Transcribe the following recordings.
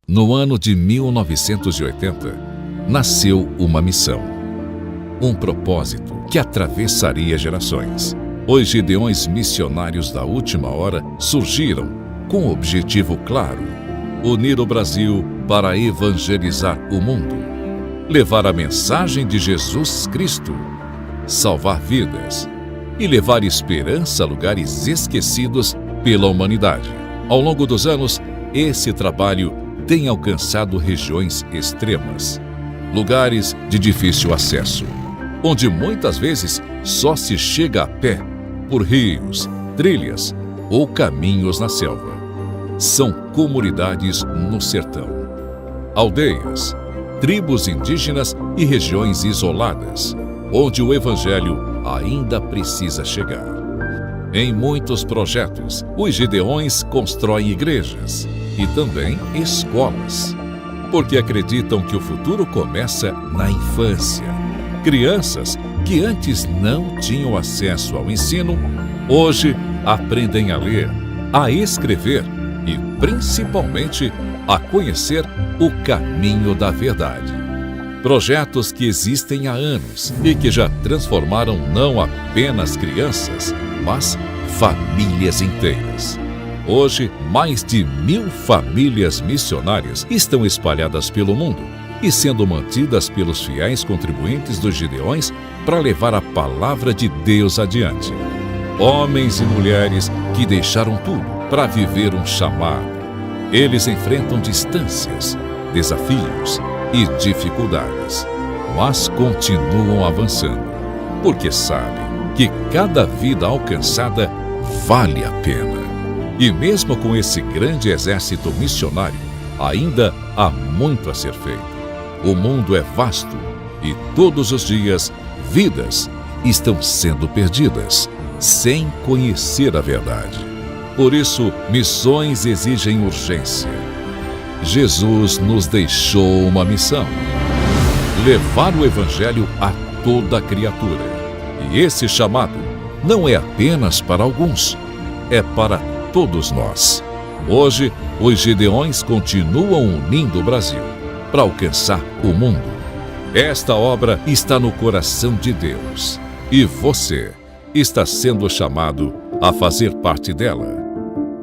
No ano de 1980, nasceu uma missão, um propósito que atravessaria gerações. Os Gideões missionários da última hora surgiram com um objetivo claro: unir o Brasil para evangelizar o mundo, levar a mensagem de Jesus Cristo, salvar vidas e levar esperança a lugares esquecidos pela humanidade. Ao longo dos anos, esse trabalho tem alcançado regiões extremas, lugares de difícil acesso, onde muitas vezes só se chega a pé por rios, trilhas ou caminhos na selva. São comunidades no sertão, aldeias, tribos indígenas e regiões isoladas, onde o evangelho ainda precisa chegar. Em muitos projetos, os Gideões constroem igrejas e também escolas, porque acreditam que o futuro começa na infância. Crianças que antes não tinham acesso ao ensino, hoje aprendem a ler, a escrever e, principalmente, a conhecer o caminho da verdade. Projetos que existem há anos e que já transformaram não apenas crianças, mas famílias inteiras. Hoje, mais de 1000 famílias missionárias estão espalhadas pelo mundo e sendo mantidas pelos fiéis contribuintes dos Gideões para levar a palavra de Deus adiante. Homens e mulheres que deixaram tudo para viver um chamado. Eles enfrentam distâncias, desafios e dificuldades, mas continuam avançando, porque sabem que cada vida alcançada vale a pena. E mesmo com esse grande exército missionário, ainda há muito a ser feito. O mundo é vasto e todos os dias vidas estão sendo perdidas sem conhecer a verdade. Por isso, missões exigem urgência. Jesus nos deixou uma missão: levar o evangelho a toda criatura. E esse chamado não é apenas para alguns, é para todos nós. Hoje, os Gideões continuam unindo o Brasil para alcançar o mundo. Esta obra está no coração de Deus e você está sendo chamado a fazer parte dela.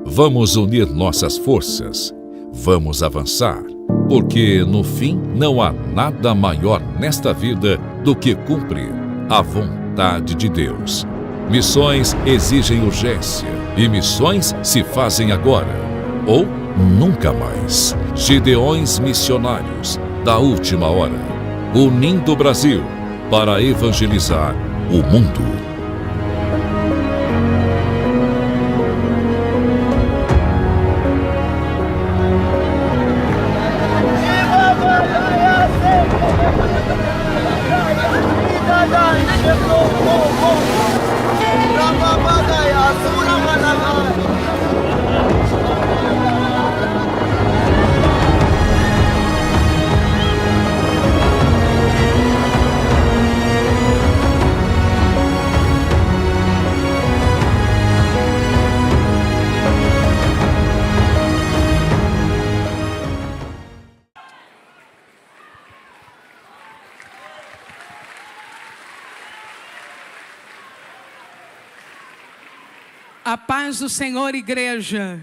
Vamos unir nossas forças, vamos avançar, porque no fim não há nada maior nesta vida do que cumprir a vontade de Deus. Missões exigem urgência e missões se fazem agora ou nunca mais. Gideões missionários da última hora, unindo o Brasil para evangelizar o mundo. A paz do Senhor, igreja.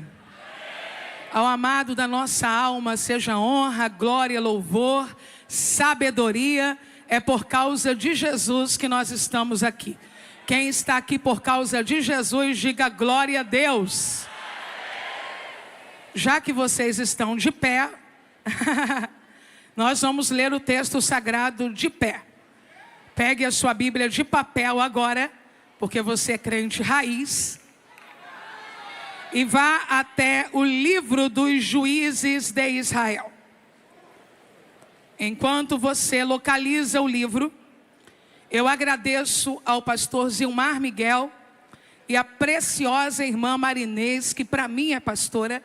Ao amado da nossa alma seja honra, glória, louvor, sabedoria. É por causa de Jesus que nós estamos aqui. Quem está aqui por causa de Jesus, diga glória a Deus. Já que vocês estão de pé, nós vamos ler o texto sagrado de pé. Pegue a sua Bíblia de papel agora, porque você é crente raiz. E vá até o livro dos Juízes de Israel. Enquanto você localiza o livro, eu agradeço ao pastor Zilmar Miguel e à preciosa irmã Marinês, que para mim é pastora,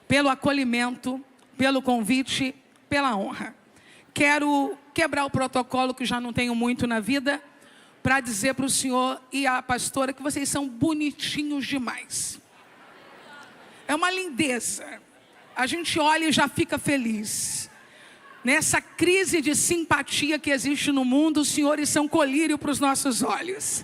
pelo acolhimento, pelo convite, pela honra. Quero quebrar o protocolo, que já não tenho muito na vida, para dizer para o senhor e à pastora que vocês são bonitinhos demais. É uma lindeza. a gente olha e já fica feliz. Nessa crise de simpatia que existe no mundo, os senhores são colírio para os nossos olhos.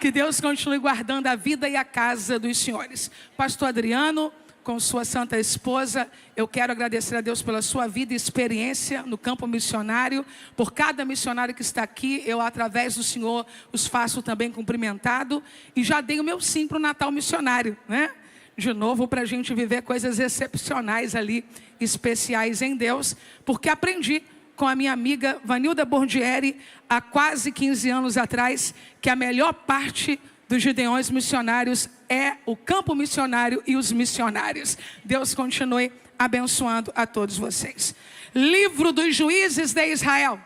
Que Deus continue guardando a vida e a casa dos senhores. Pastor Adriano, com sua santa esposa, eu quero agradecer a Deus pela sua vida e experiência no campo missionário. Por cada missionário que está aqui, eu através do Senhor os faço também cumprimentado. E já dei o meu sim para o Natal missionário, né? De novo, para a gente viver coisas excepcionais ali, especiais em Deus. Porque aprendi com a minha amiga Vanilda Bordieri, há quase 15 anos atrás, que a melhor parte dos Gideões missionários é o campo missionário e os missionários. Deus continue abençoando a todos vocês. Livro dos Juízes de Israel.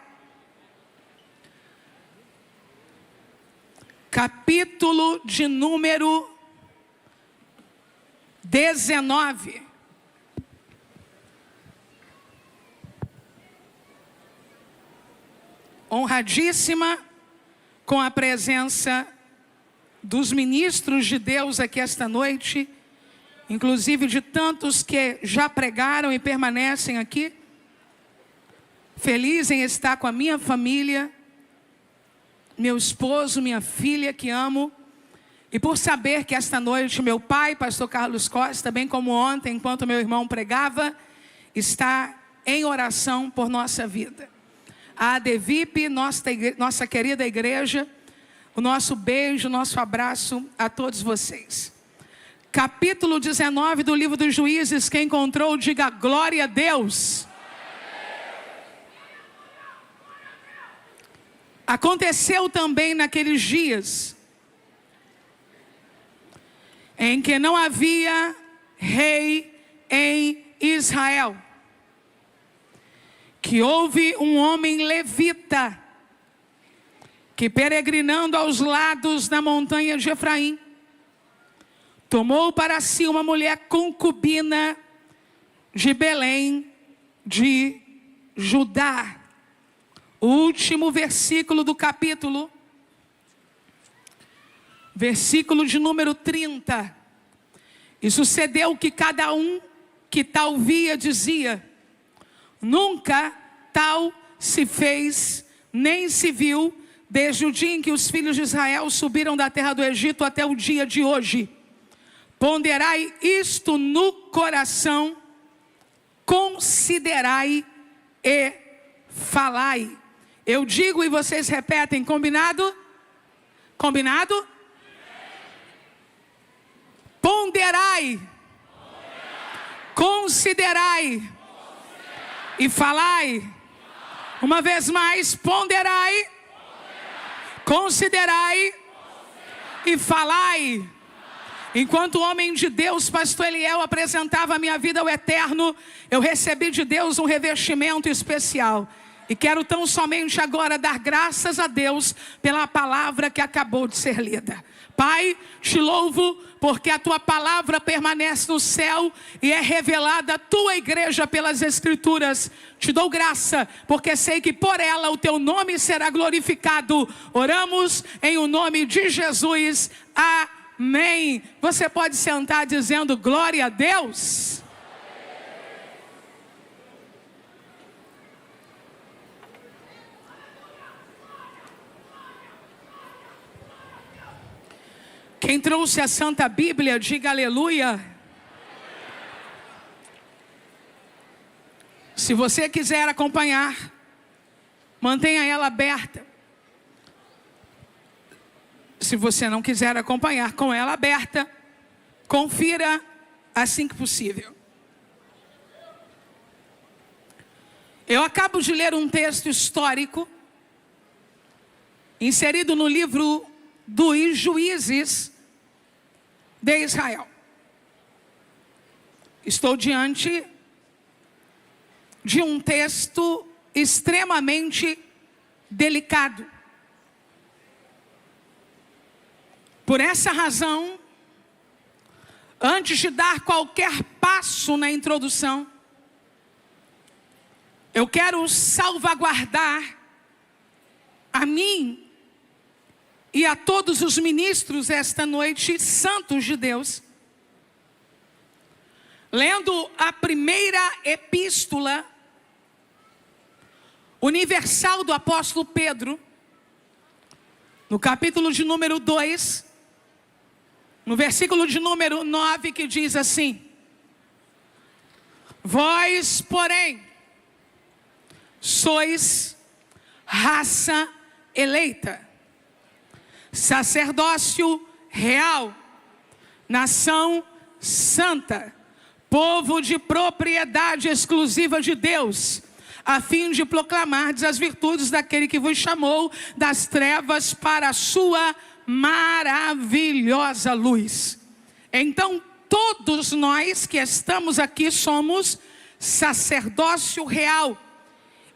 Capítulo de número 19. Honradíssima com a presença dos ministros de Deus aqui esta noite, inclusive de tantos que já pregaram e permanecem aqui. Feliz em estar com a minha família, meu esposo, minha filha que amo, e por saber que esta noite meu pai, pastor Carlos Costa, bem como ontem, enquanto meu irmão pregava, está em oração por nossa vida. A ADVIP, nossa querida igreja, o nosso beijo, o nosso abraço a todos vocês. Capítulo 19 do livro dos Juízes, quem encontrou, diga glória a Deus. Aconteceu também naqueles dias, em que não havia rei em Israel, que houve um homem levita, que peregrinando aos lados da montanha de Efraim, tomou para si uma mulher concubina de Belém de Judá. O último versículo do capítulo, versículo de número 30. E sucedeu que cada um que tal via dizia: nunca tal se fez, nem se viu, desde o dia em que os filhos de Israel subiram da terra do Egito até o dia de hoje. Ponderai isto no coração, considerai e falai. Eu digo e vocês repetem, combinado? Combinado? Ponderai, considerai e falai. Uma vez mais, ponderai, considerai e falai. Enquanto o homem de Deus, pastor Eliel, apresentava a minha vida ao eterno, eu recebi de Deus um revestimento especial. E quero tão somente agora dar graças a Deus pela palavra que acabou de ser lida. Pai, te louvo porque a tua palavra permanece no céu e é revelada à tua igreja pelas escrituras. Te dou graça porque sei que por ela o teu nome será glorificado. Oramos em o nome de Jesus. Amém. Você pode sentar dizendo glória a Deus. Quem trouxe a Santa Bíblia, diga aleluia. Se você quiser acompanhar, mantenha ela aberta. Se você não quiser acompanhar com ela aberta, confira assim que possível. Eu acabo de ler um texto histórico, inserido no livro dos Juízes de Israel. Estou diante de um texto extremamente delicado. Por essa razão, antes de dar qualquer passo na introdução, eu quero salvaguardar a mim e a todos os ministros esta noite, santos de Deus, lendo a primeira epístola universal do apóstolo Pedro, no capítulo de número 2, no versículo de número 9, que diz assim: vós, porém, sois raça eleita, sacerdócio real, nação santa, povo de propriedade exclusiva de Deus, a fim de proclamardes as virtudes daquele que vos chamou das trevas para a sua maravilhosa luz. Então, todos nós que estamos aqui somos sacerdócio real,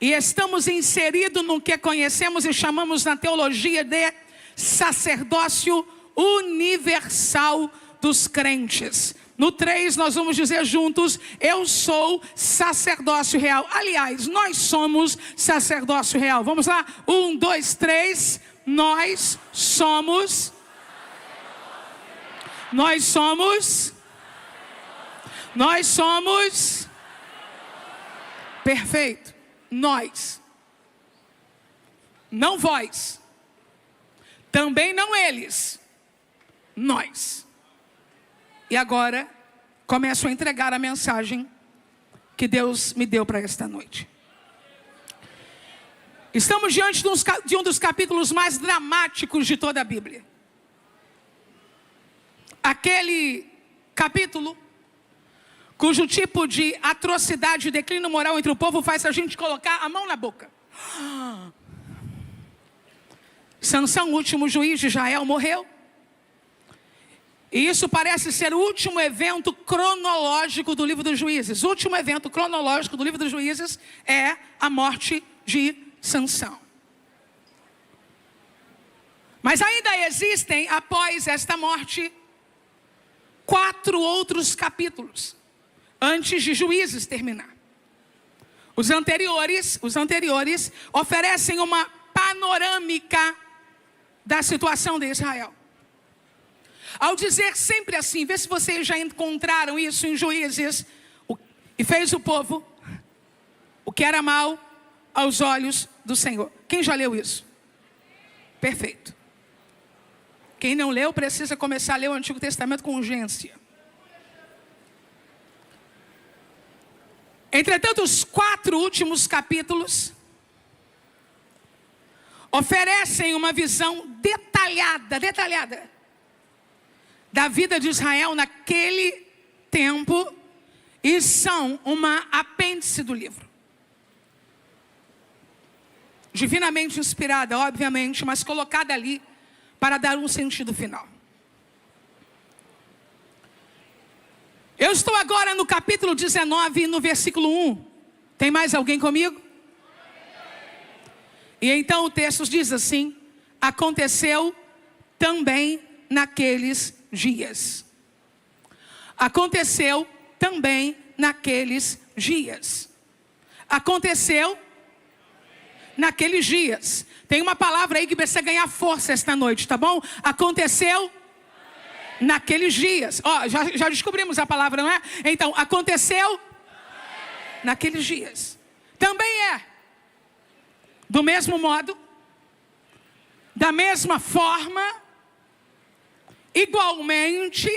e estamos inseridos no que conhecemos e chamamos na teologia de sacerdócio universal dos crentes. No 3 nós vamos dizer juntos: eu sou sacerdócio real. Aliás, nós somos sacerdócio real. Vamos lá? 1, 2, 3. Nós somos. Perfeito. Nós. Não vós. Também não eles. Nós. E agora, começo a entregar a mensagem que Deus me deu para esta noite. Estamos diante de um dos capítulos mais dramáticos de toda a Bíblia. Aquele capítulo cujo tipo de atrocidade e declínio moral entre o povo faz a gente colocar a mão na boca. Sansão, o último juiz de Israel, morreu. E isso parece ser o último evento cronológico do livro dos Juízes. O último evento cronológico do livro dos Juízes é a morte de Sansão. Mas ainda existem, após esta morte, 4 outros capítulos, antes de Juízes terminar. Os anteriores oferecem uma panorâmica da situação de Israel. Ao dizer sempre assim, vê se vocês já encontraram isso em Juízes: e fez o povo o que era mal aos olhos do Senhor. Quem já leu isso? Perfeito. Quem não leu precisa começar a ler o Antigo Testamento com urgência. Entretanto, os 4 últimos capítulos oferecem uma visão detalhada da vida de Israel naquele tempo, e são uma apêndice do livro. Divinamente inspirada, obviamente, mas colocada ali para dar um sentido final. Eu estou agora no capítulo 19, no versículo 1. Tem mais alguém comigo? E então o texto diz assim: aconteceu também naqueles dias. Aconteceu também naqueles dias. Aconteceu naqueles dias. Tem uma palavra aí que precisa ganhar força esta noite, tá bom? Aconteceu naqueles dias. Ó, já descobrimos a palavra, não é? Então, aconteceu naqueles dias. Também é. Do mesmo modo, da mesma forma, igualmente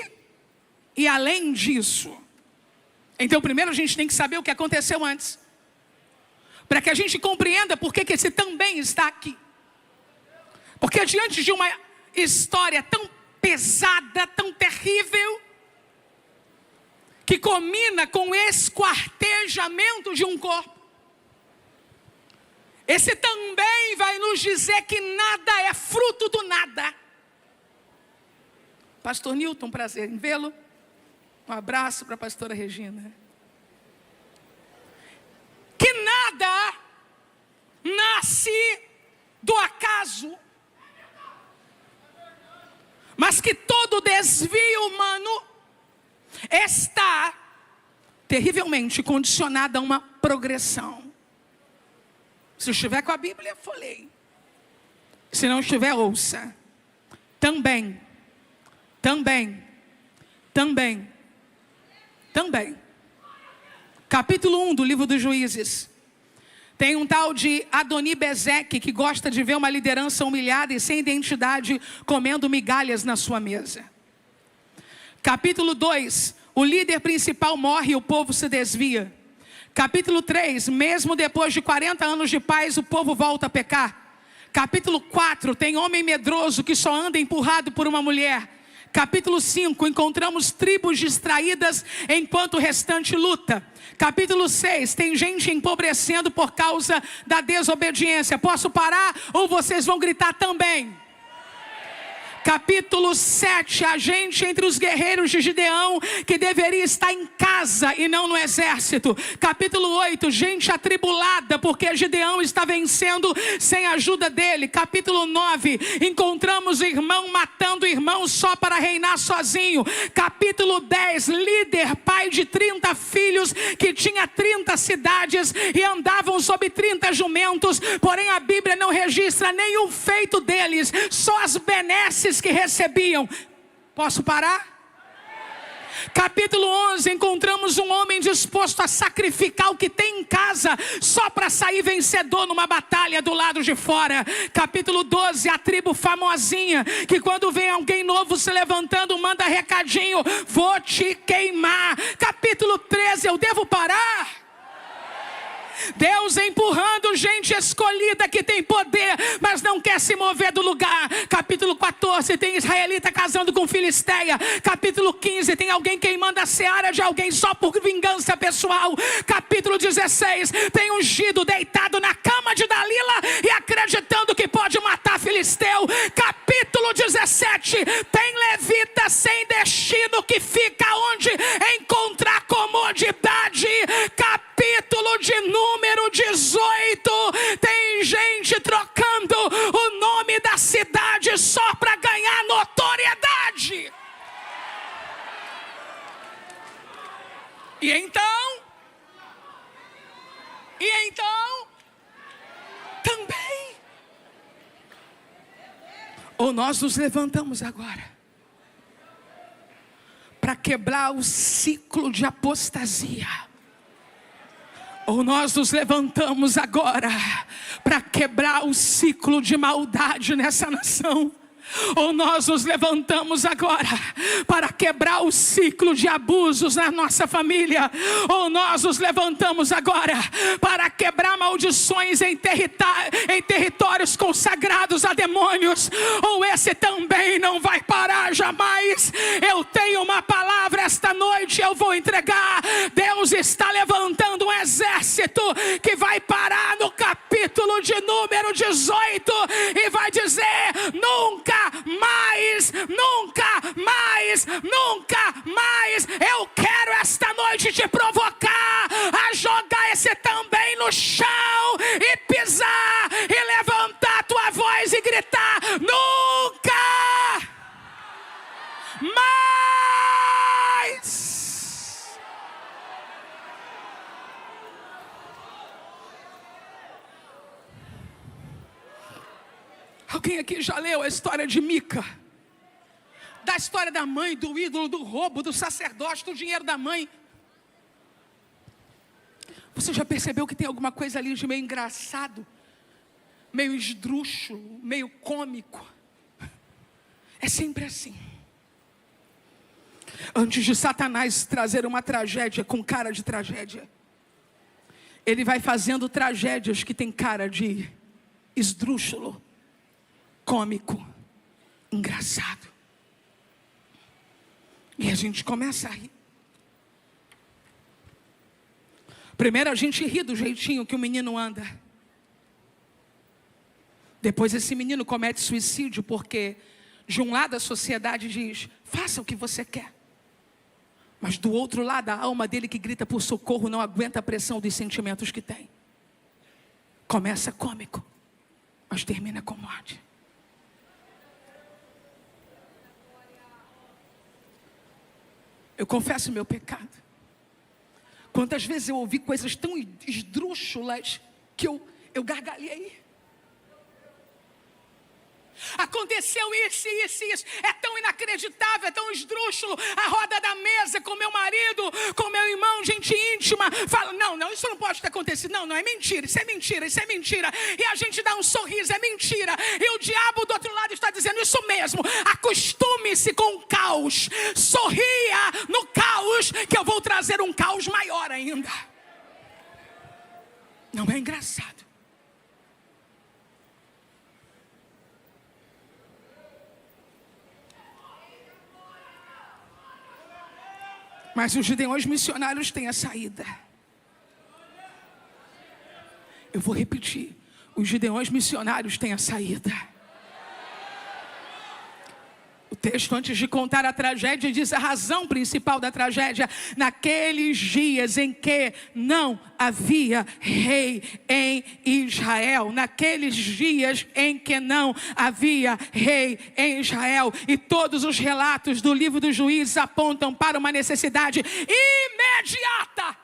e além disso. Então, primeiro a gente tem que saber o que aconteceu antes, para que a gente compreenda por que esse também está aqui. Porque diante de uma história tão pesada, tão terrível, que culmina com o esquartejamento de um corpo, esse também vai nos dizer que nada é fruto do nada. Pastor Newton, prazer em vê-lo. Um abraço para a pastora Regina. Que nada nasce do acaso, mas que todo desvio humano está terrivelmente condicionado a uma progressão. Se estiver com a Bíblia, folheie. Se não estiver, ouça. Também. Capítulo 1 do livro dos Juízes. Tem um tal de Adoni-Bezeque que gosta de ver uma liderança humilhada e sem identidade comendo migalhas na sua mesa. Capítulo 2, o líder principal morre e o povo se desvia. Capítulo 3, mesmo depois de 40 anos de paz, o povo volta a pecar. Capítulo 4, tem homem medroso que só anda empurrado por uma mulher. Capítulo 5, encontramos tribos distraídas enquanto o restante luta. Capítulo 6, tem gente empobrecendo por causa da desobediência. Posso parar ou vocês vão gritar também? Capítulo 7, a gente entre os guerreiros de Gideão que deveria estar em casa e não no exército. Capítulo 8, gente atribulada porque Gideão está vencendo sem a ajuda dele. Capítulo 9, encontramos irmão matando irmão só para reinar sozinho. Capítulo 10, líder, pai de 30 filhos que tinha 30 cidades e andavam sob 30 jumentos, porém a Bíblia não registra nenhum feito deles, só as benesses que recebiam. Posso parar? Capítulo 11, encontramos um homem disposto a sacrificar o que tem em casa só para sair vencedor numa batalha do lado de fora. Capítulo 12, a tribo famosinha que quando vem alguém novo se levantando manda recadinho: vou te queimar. Capítulo 13, eu devo parar? Deus empurrando gente escolhida que tem poder, mas não quer se mover do lugar. Capítulo 14, tem israelita casando com filisteia. Capítulo 15, tem alguém queimando a seara de alguém só por vingança pessoal. Capítulo 16, tem ungido deitado na cama de Dalila e acreditando que pode matar filisteu. Capítulo 17, tem levita sem destino que fica onde encontrar comodidade. Capítulo de número 18, tem gente trocando o nome da cidade só para ganhar notoriedade. E então também, ou nós nos levantamos agora para quebrar o ciclo de apostasia, ou nós nos levantamos agora para quebrar o ciclo de maldade nessa nação. Ou nós nos levantamos agora para quebrar o ciclo de abusos na nossa família. Ou nós nos levantamos agora para quebrar maldições em territórios consagrados a demônios. Ou esse também não vai parar jamais. Eu tenho uma palavra esta noite, eu vou entregar. Deus está levantando um exército que vai parar no capítulo de número 18 e vai dizer: nunca mais, nunca mais, nunca mais. Eu quero esta noite te provocar a jogar esse também no chão e pisar e levantar a tua voz e gritar: nunca mais. Alguém aqui já leu a história de Mica? Da história da mãe, do ídolo, do roubo, do sacerdote, do dinheiro da mãe. Você já percebeu que tem alguma coisa ali de meio engraçado? Meio esdrúxulo, meio cômico? É sempre assim. Antes de Satanás trazer uma tragédia com cara de tragédia, ele vai fazendo tragédias que tem cara de esdrúxulo, cômico, engraçado. E a gente começa a rir. Primeiro a gente ri do jeitinho que o menino anda. Depois esse menino comete suicídio porque de um lado a sociedade diz: faça o que você quer. Mas do outro lado a alma dele que grita por socorro não aguenta a pressão dos sentimentos que tem. Começa cômico, mas termina com morte. Eu confesso meu pecado. Quantas vezes eu ouvi coisas tão esdrúxulas que eu gargalhei. Aconteceu isso, isso, isso. É tão inacreditável, é tão esdrúxulo. A roda da mesa com meu marido, com meu irmão, gente íntima. vítima fala, não, isso não pode ter acontecido. Não, é mentira, isso é mentira, isso é mentira. E a gente dá um sorriso, é mentira. E o diabo do outro lado está dizendo isso mesmo. Acostume-se com o caos. Sorria no caos, que eu vou trazer um caos maior ainda. Não é engraçado? Mas os gideões missionários têm a saída. Eu vou repetir. Os gideões missionários têm a saída. O texto, antes de contar a tragédia, diz a razão principal da tragédia. Naqueles dias em que não havia rei em Israel. Naqueles dias em que não havia rei em Israel. E todos os relatos do livro dos Juízes apontam para uma necessidade imediata.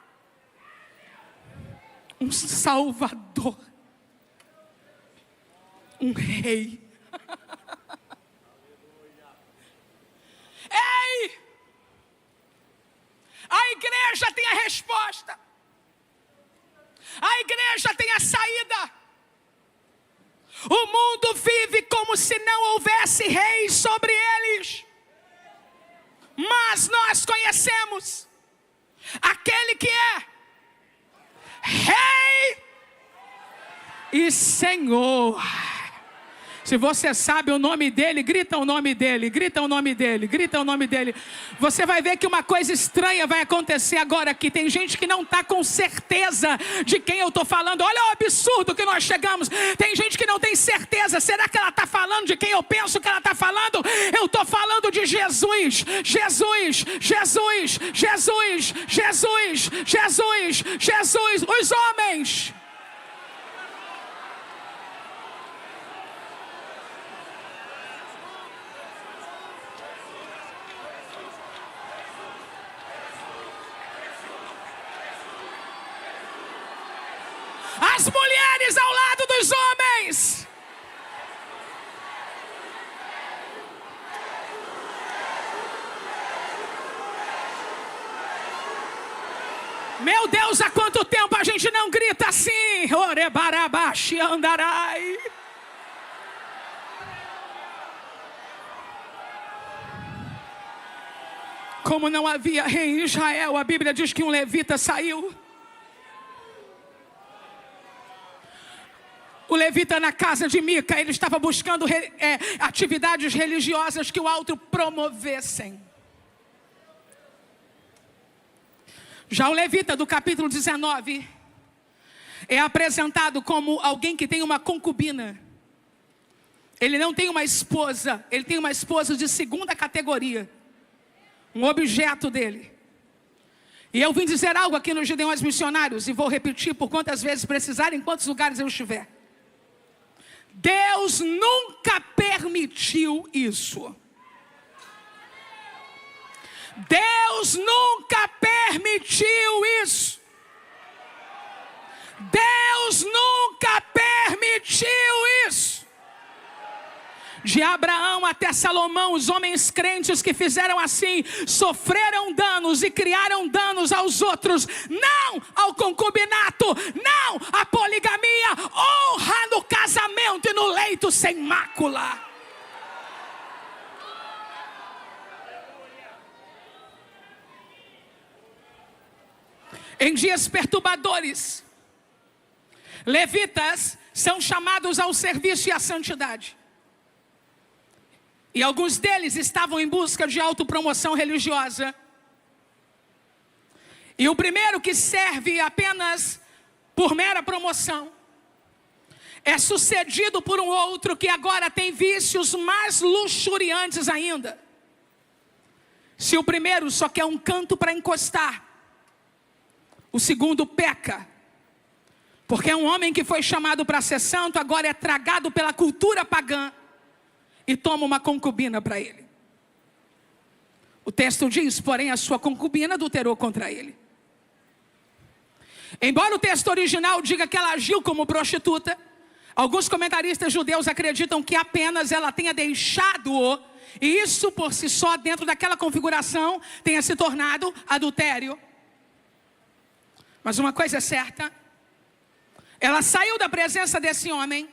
Um Salvador. Um rei. Ei! A igreja tem a resposta. A igreja tem a saída. O mundo vive como se não houvesse reis sobre eles. Mas nós conhecemos aquele que é Rei e Senhor. Se você sabe o nome dele, grita o nome dele, grita o nome dele, grita o nome dele. Você vai ver que uma coisa estranha vai acontecer agora aqui. Tem gente que não está com certeza de quem eu estou falando. Olha o absurdo que nós chegamos. Tem gente que não tem certeza. Será que ela está falando de quem eu penso que ela está falando? Eu estou falando de Jesus. Jesus, Jesus, Jesus, Jesus, Jesus, Jesus. Os homens. As mulheres ao lado dos homens. Meu Deus, há quanto tempo a gente não grita assim? Orebarabaxi andarai. Como não havia rei em Israel, a Bíblia diz que um levita saiu. O levita na casa de Mica, ele estava buscando atividades religiosas que o outro promovessem. Já o levita do capítulo 19 é apresentado como alguém que tem uma concubina. Ele não tem uma esposa, ele tem uma esposa de segunda categoria. Um objeto dele. E eu vim dizer algo aqui nos Gideões Missionários, e vou repetir por quantas vezes precisar, em quantos lugares eu estiver. Deus nunca permitiu isso. Deus nunca permitiu isso. Deus nunca permitiu isso. De Abraão até Salomão, os homens crentes que fizeram assim, sofreram danos e criaram danos aos outros. Não ao concubinato, não à poligamia, honra no casamento e no leito sem mácula. Em dias perturbadores, levitas são chamados ao serviço e à santidade. E alguns deles estavam em busca de autopromoção religiosa. E o primeiro que serve apenas por mera promoção é sucedido por um outro que agora tem vícios mais luxuriantes ainda. Se o primeiro só quer um canto para encostar, o segundo peca. Porque é um homem que foi chamado para ser santo, agora é tragado pela cultura pagã. E toma uma concubina para ele. O texto diz, porém, a sua concubina adulterou contra ele. Embora o texto original diga que ela agiu como prostituta, alguns comentaristas judeus acreditam que apenas ela tenha deixado-o, e isso por si só, dentro daquela configuração, tenha se tornado adultério. Mas uma coisa é certa, ela saiu da presença desse homem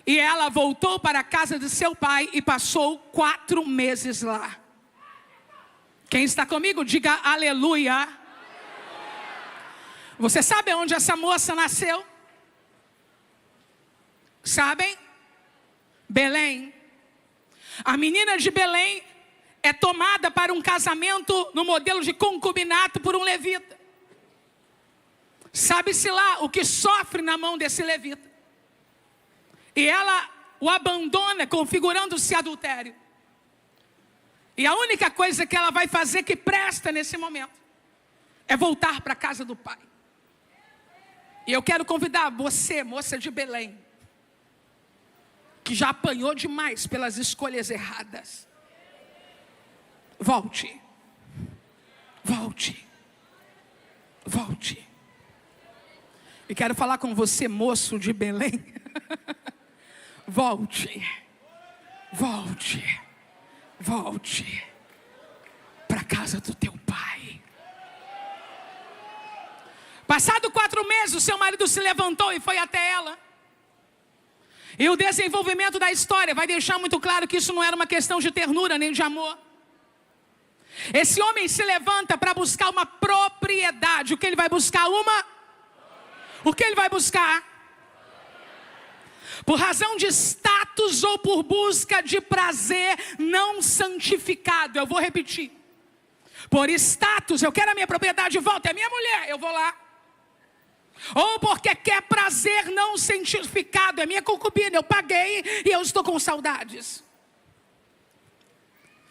e ela voltou para a casa de seu pai e passou 4 meses lá. Quem está comigo, diga aleluia. Você sabe onde essa moça nasceu? Sabem? Belém. A menina de Belém é tomada para um casamento no modelo de concubinato por um levita. Sabe-se lá o que sofre na mão desse levita. E ela o abandona, configurando-se adultério. E a única coisa que ela vai fazer que presta nesse momento é voltar para a casa do pai. E eu quero convidar você, moça de Belém, que já apanhou demais pelas escolhas erradas. Volte. Volte. Volte. E quero falar com você, moço de Belém. Volte. Volte. Volte para a casa do teu pai. Passado 4 meses, o seu marido se levantou e foi até ela. E o desenvolvimento da história vai deixar muito claro que isso não era uma questão de ternura nem de amor. Esse homem se levanta para buscar uma propriedade. O que ele vai buscar? O que ele vai buscar? Por razão de status ou por busca de prazer não santificado. Eu vou repetir. Por status, eu quero a minha propriedade de volta, é minha mulher, eu vou lá. Ou porque quer prazer não santificado, é minha concubina, eu paguei e eu estou com saudades.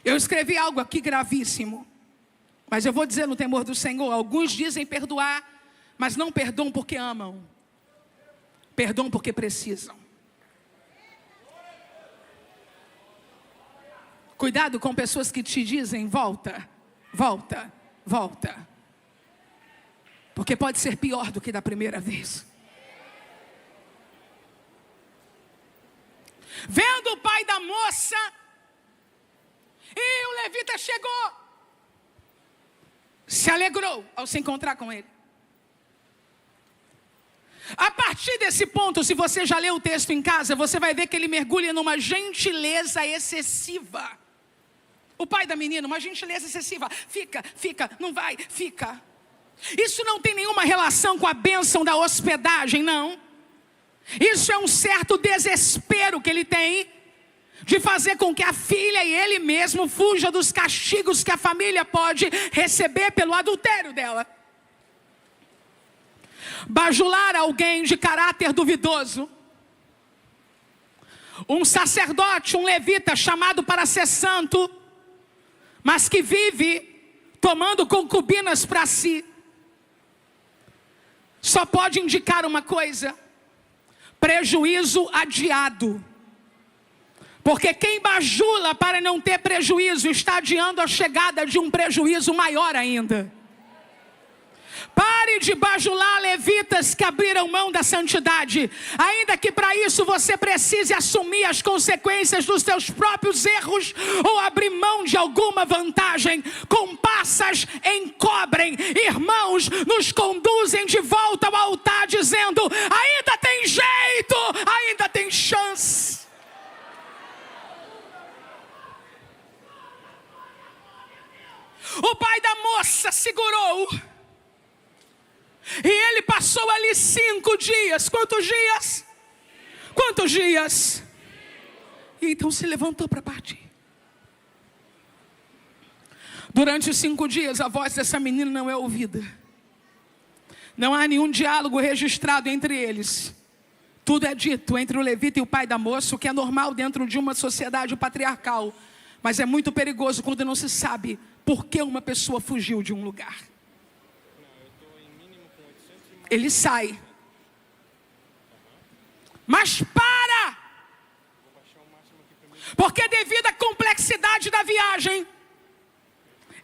Eu escrevi algo aqui gravíssimo, mas eu vou dizer no temor do Senhor. Alguns dizem perdoar, mas não perdoam porque amam. Perdoam porque precisam. Cuidado com pessoas que te dizem volta, volta, volta. Porque pode ser pior do que da primeira vez. Vendo o pai da moça, e o levita chegou. Se alegrou ao se encontrar com ele. A partir desse ponto, se você já leu o texto em casa, você vai ver que ele mergulha numa gentileza excessiva. O pai da menina, uma gentileza excessiva. Fica, não vai, fica. Isso não tem nenhuma relação com a bênção da hospedagem, não. Isso é um certo desespero que ele tem de fazer com que a filha e ele mesmo fuja dos castigos que a família pode receber pelo adultério dela. Bajular alguém de caráter duvidoso. Um sacerdote, um levita chamado para ser santo, mas que vive tomando concubinas para si. Só pode indicar uma coisa: prejuízo adiado. Porque quem bajula para não ter prejuízo está adiando a chegada de um prejuízo maior ainda. Pare de bajular levitas que abriram mão da santidade, ainda que para isso você precise assumir as consequências dos seus próprios erros ou abrir mão de alguma vantagem. Compassas encobrem, irmãos nos conduzem de volta ao altar dizendo: ainda tem jeito, ainda tem chance. O pai da moça segurou. E ele passou ali 5 dias. Quantos dias? Quantos dias? E então se levantou para partir. Durante os 5 dias, a voz dessa menina não é ouvida. Não há nenhum diálogo registrado entre eles. Tudo é dito entre o levita e o pai da moça, o que é normal dentro de uma sociedade patriarcal. Mas é muito perigoso quando não se sabe por que uma pessoa fugiu de um lugar. Ele sai. Mas para! Porque devido à complexidade da viagem,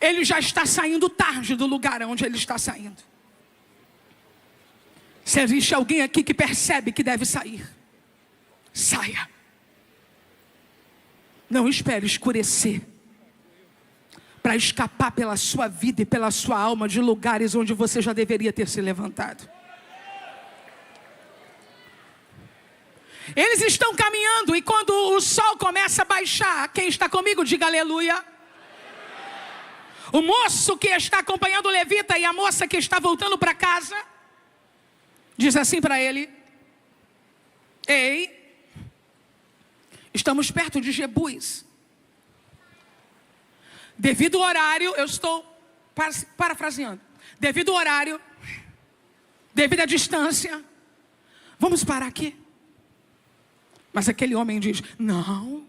ele já está saindo tarde do lugar onde ele está saindo. Se existe alguém aqui que percebe que deve sair, saia. Não espere escurecer para escapar pela sua vida e pela sua alma de lugares onde você já deveria ter se levantado. Eles estão caminhando, e quando o sol começa a baixar, quem está comigo, diga aleluia. O moço que está acompanhando o levita e a moça que está voltando para casa, diz assim para ele: ei, estamos perto de Jebus. Devido ao horário, eu estou parafraseando, devido ao horário, devido à distância, vamos parar aqui. Mas aquele homem diz: não.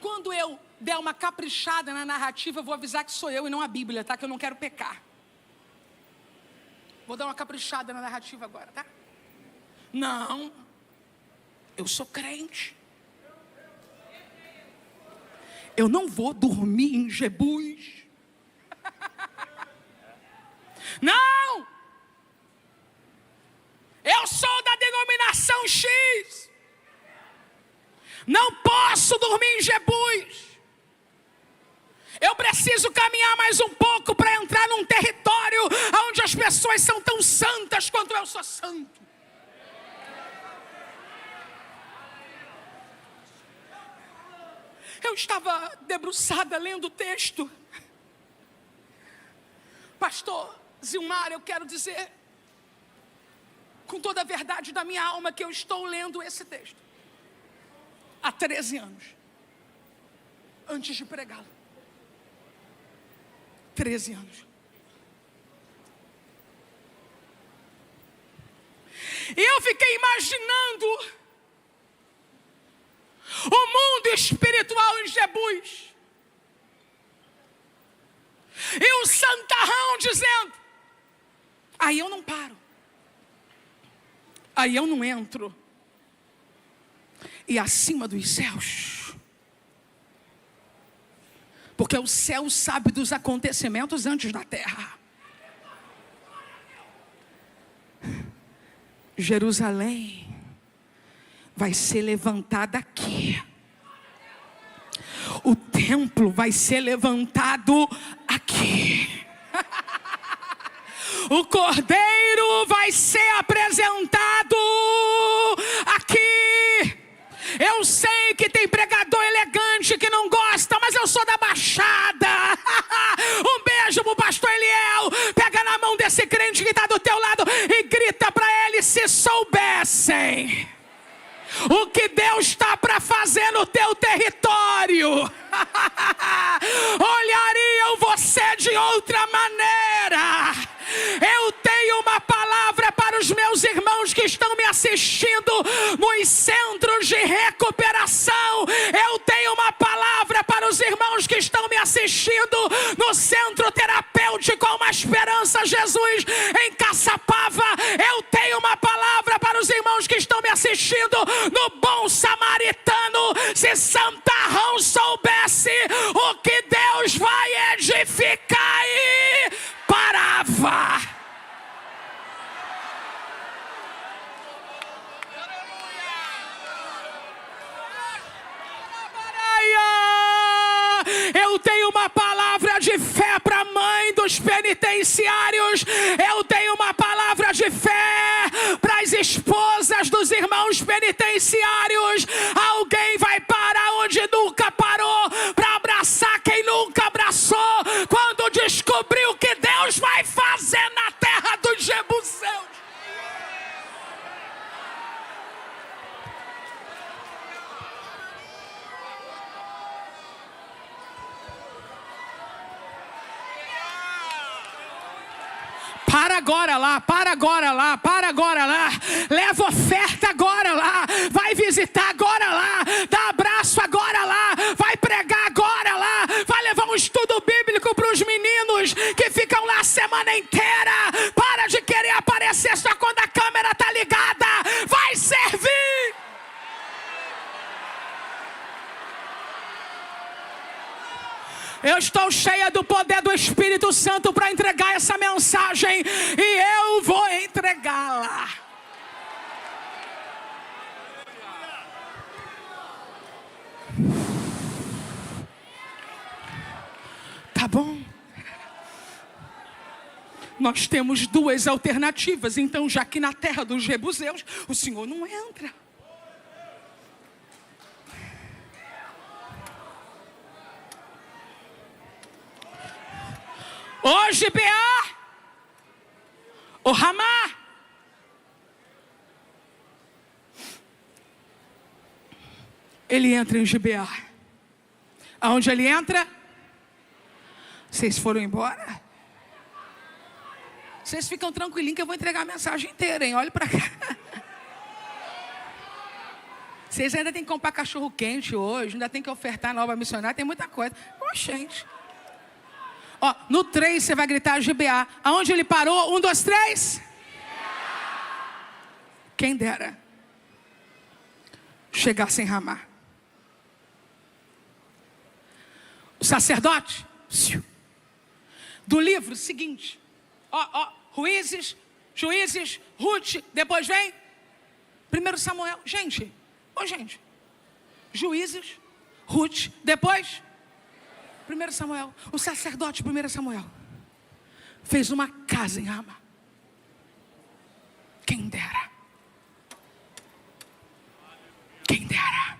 Quando eu der uma caprichada na narrativa, eu vou avisar que sou eu e não a Bíblia, tá? Que eu não quero pecar. Vou dar uma caprichada na narrativa agora, tá? Não. Eu sou crente. Eu não vou dormir em Jebus. Não! Eu sou da denominação X. Não posso dormir em Jebus. Eu preciso caminhar mais um pouco para entrar num território onde as pessoas são tão santas quanto eu sou santo. Eu estava debruçada lendo o texto. Pastor Zilmar, eu quero dizer com toda a verdade da minha alma que eu estou lendo esse texto há 13 anos, antes de pregá-lo. 13 anos. E eu fiquei imaginando o mundo espiritual em Jebus. E o santarrão dizendo: aí eu não paro. Aí eu não entro. E acima dos céus, porque o céu sabe dos acontecimentos antes da terra. Jerusalém vai ser levantada aqui. O templo vai ser levantado aqui. O cordeiro vai ser apresentado aqui. Eu sei que tem pregador elegante que não gosta, mas eu sou da Baixada. Um beijo pro pastor Eliel. Pega na mão desse crente que está do teu lado e grita para ele: se soubessem o que Deus está para fazer no teu território, olhariam você de outra maneira. Eu tenho uma palavra para os meus irmãos que estão me assistindo nos centros de recuperação. Eu tenho uma palavra para os irmãos que estão me assistindo no centro terapêutico Uma Esperança Jesus em Caçapava. Eu tenho uma palavra para os irmãos que estão me assistindo no Bom Samaritano. Se Santarrão soubesse o que Deus vai edificar aí, parava. Eu tenho uma palavra de fé para a mãe dos penitenciários. Eu tenho uma palavra de fé para as esposas dos irmãos penitenciários. Alguém vai parar onde nunca parou para abraçar quem nunca abraçou, quando descobrir o que Deus vai fazer na terra dos jebuseus. Para agora lá, para agora lá, para agora lá. Leva oferta agora lá. Vai visitar agora lá. Dá abraço agora lá. Vai pregar agora lá. Vai levar um estudo bíblico para os meninos que ficam lá a semana inteira. Para de querer aparecer só quando a câmera está ligada. Vai servir. Eu estou cheia do poder do Espírito Santo para entregar essa mensagem, e eu vou entregá-la. Nós temos duas alternativas. Então, já que na terra dos jebuseus, o Senhor não entra. Ô Gibeá, ô Ramá, ele entra em Gibeá. Aonde ele entra? Vocês foram embora? Vocês ficam tranquilinhos que eu vou entregar a mensagem inteira, hein? Olha para cá. Vocês ainda tem que comprar cachorro quente hoje, ainda tem que ofertar nova missionária, tem muita coisa. Ô, gente. Ó, no 3 você vai gritar Gibeá. Aonde ele parou? 1, 2, 3. Quem dera chegasse em Ramá. O sacerdote do livro seguinte. Juízes, Ruth, depois vem 1 Samuel. Gente, Juízes, Ruth, depois 1 Samuel. O sacerdote 1 Samuel fez uma casa em Ramá. Quem dera. Quem dera.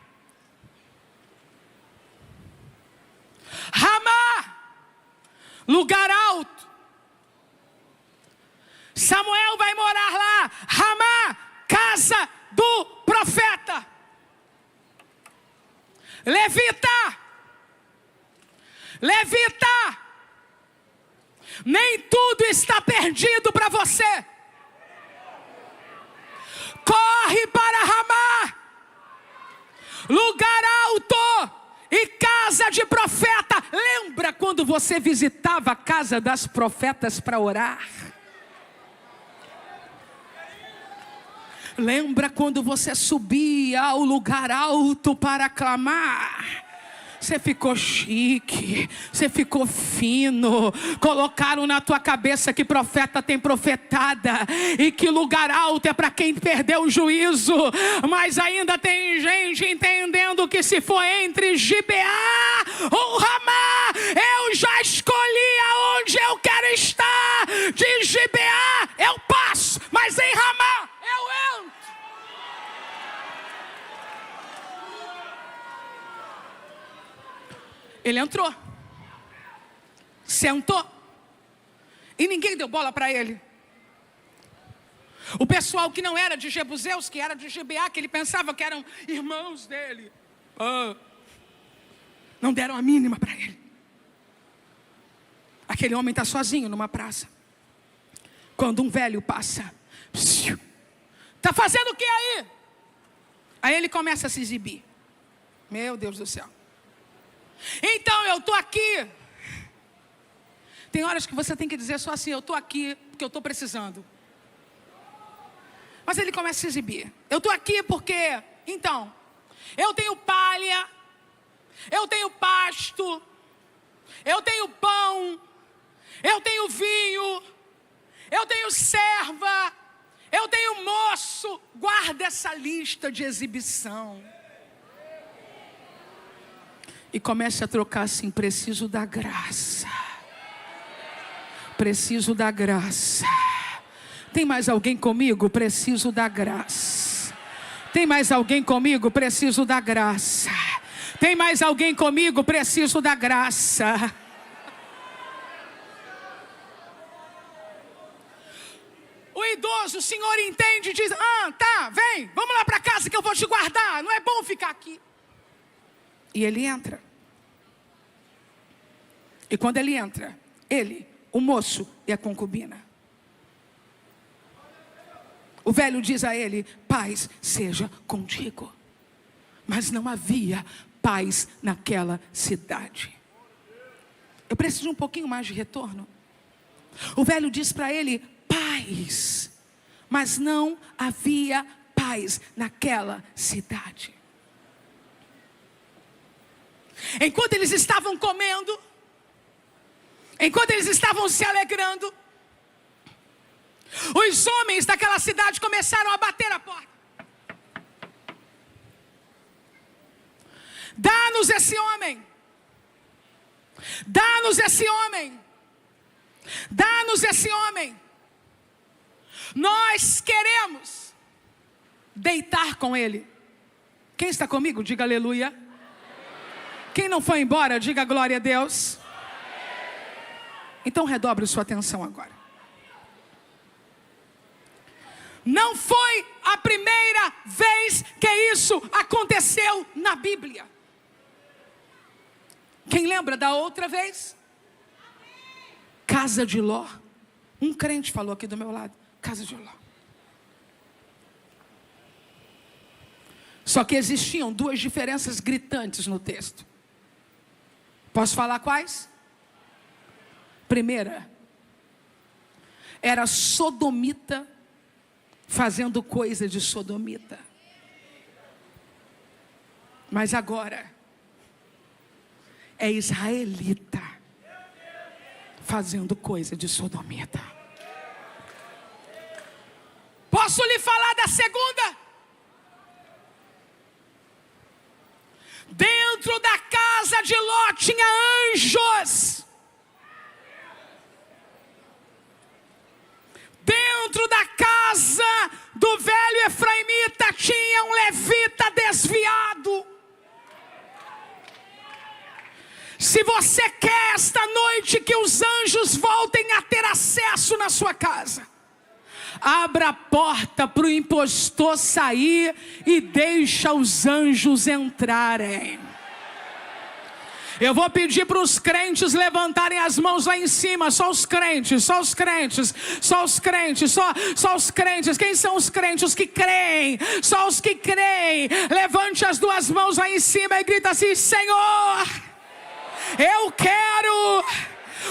Ramá, lugar alto. Samuel vai morar lá. Ramá, casa do profeta. Levita, nem tudo está perdido para você. Corre para Ramá, lugar alto e casa de profeta. Lembra quando você visitava a casa das profetas para orar? Lembra quando você subia ao lugar alto para clamar? Você ficou chique, você ficou fino. Colocaram na tua cabeça que profeta tem profetada e que lugar alto é para quem perdeu o juízo. Mas ainda tem gente entendendo que se for entre Gibeá ou Ramá, eu já escolhi aonde eu quero estar. De Gibeá eu passo, mas em Ramá eu entro. Ele entrou, sentou, e ninguém deu bola para ele. O pessoal que não era de Jebuseus, que era de Gibeá, que ele pensava que eram irmãos dele, não deram a mínima para ele. Aquele homem está sozinho numa praça. Quando um velho passa, está fazendo o que aí? Aí ele começa a se exibir. Meu Deus do céu. Então eu estou aqui. Tem horas que você tem que dizer só assim: eu estou aqui porque eu estou precisando. Mas ele começa a se exibir. Eu estou aqui porque, então, eu tenho palha, eu tenho pasto, eu tenho pão, eu tenho vinho, eu tenho serva, eu tenho moço. Guarda essa lista de exibição. E comece a trocar assim: preciso da graça. Preciso da graça. Tem mais alguém comigo? Preciso da graça. Tem mais alguém comigo? Preciso da graça. Tem mais alguém comigo? Preciso da graça. O idoso, o senhor entende e diz: tá, vem, vamos lá para casa que eu vou te guardar. Não é bom ficar aqui. E ele entra. E quando ele entra, ele, o moço e a concubina. O velho diz a ele: paz seja contigo. Mas não havia paz naquela cidade. Eu preciso de um pouquinho mais de retorno. O velho diz para ele: paz. Mas não havia paz naquela cidade. Enquanto eles estavam comendo, enquanto eles estavam se alegrando, os homens daquela cidade começaram a bater a porta. Dá-nos esse homem. Dá-nos esse homem. Dá-nos esse homem. Nós queremos deitar com ele. Quem está comigo, diga aleluia. Quem não foi embora, diga glória a Deus. Então redobre sua atenção agora. Não foi a primeira vez que isso aconteceu na Bíblia. Quem lembra da outra vez? Casa de Ló. Um crente falou aqui do meu lado. Casa de Ló. Só que existiam duas diferenças gritantes no texto. Posso falar quais? Primeira, era sodomita fazendo coisa de sodomita. Mas agora é israelita fazendo coisa de sodomita. Posso lhe falar da segunda? Dentro da casa de Ló tinha anjos. Dentro da casa do velho efraimita tinha um levita desviado. Se você quer esta noite que os anjos voltem a ter acesso na sua casa, abra a porta para o impostor sair e deixa os anjos entrarem. Eu vou pedir para os crentes levantarem as mãos lá em cima. Só os crentes, só os crentes, só os crentes, só os crentes. Quem são os crentes? Os que creem. Só os que creem. Levante as duas mãos lá em cima e grita assim: Senhor, eu quero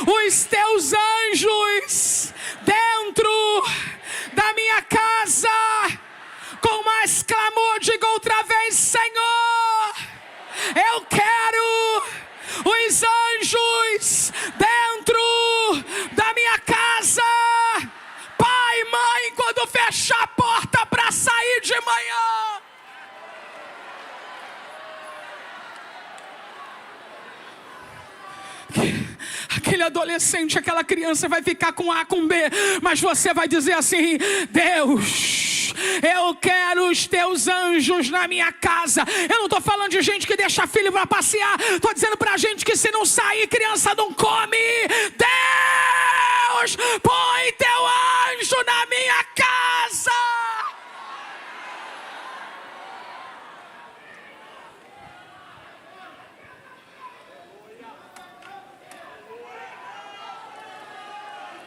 os teus anjos dentro da minha casa. Com mais clamor, diga outra vez: Senhor, eu quero os anjos dentro da minha casa. Pai, mãe, quando fechar a porta para sair de manhã, aquele adolescente, aquela criança vai ficar com A, com B, mas você vai dizer assim: Deus, eu quero os teus anjos na minha casa. Eu não estou falando de gente que deixa filho para passear. Estou dizendo para gente que se não sair, criança não come. Deus, põe teu anjo na minha casa.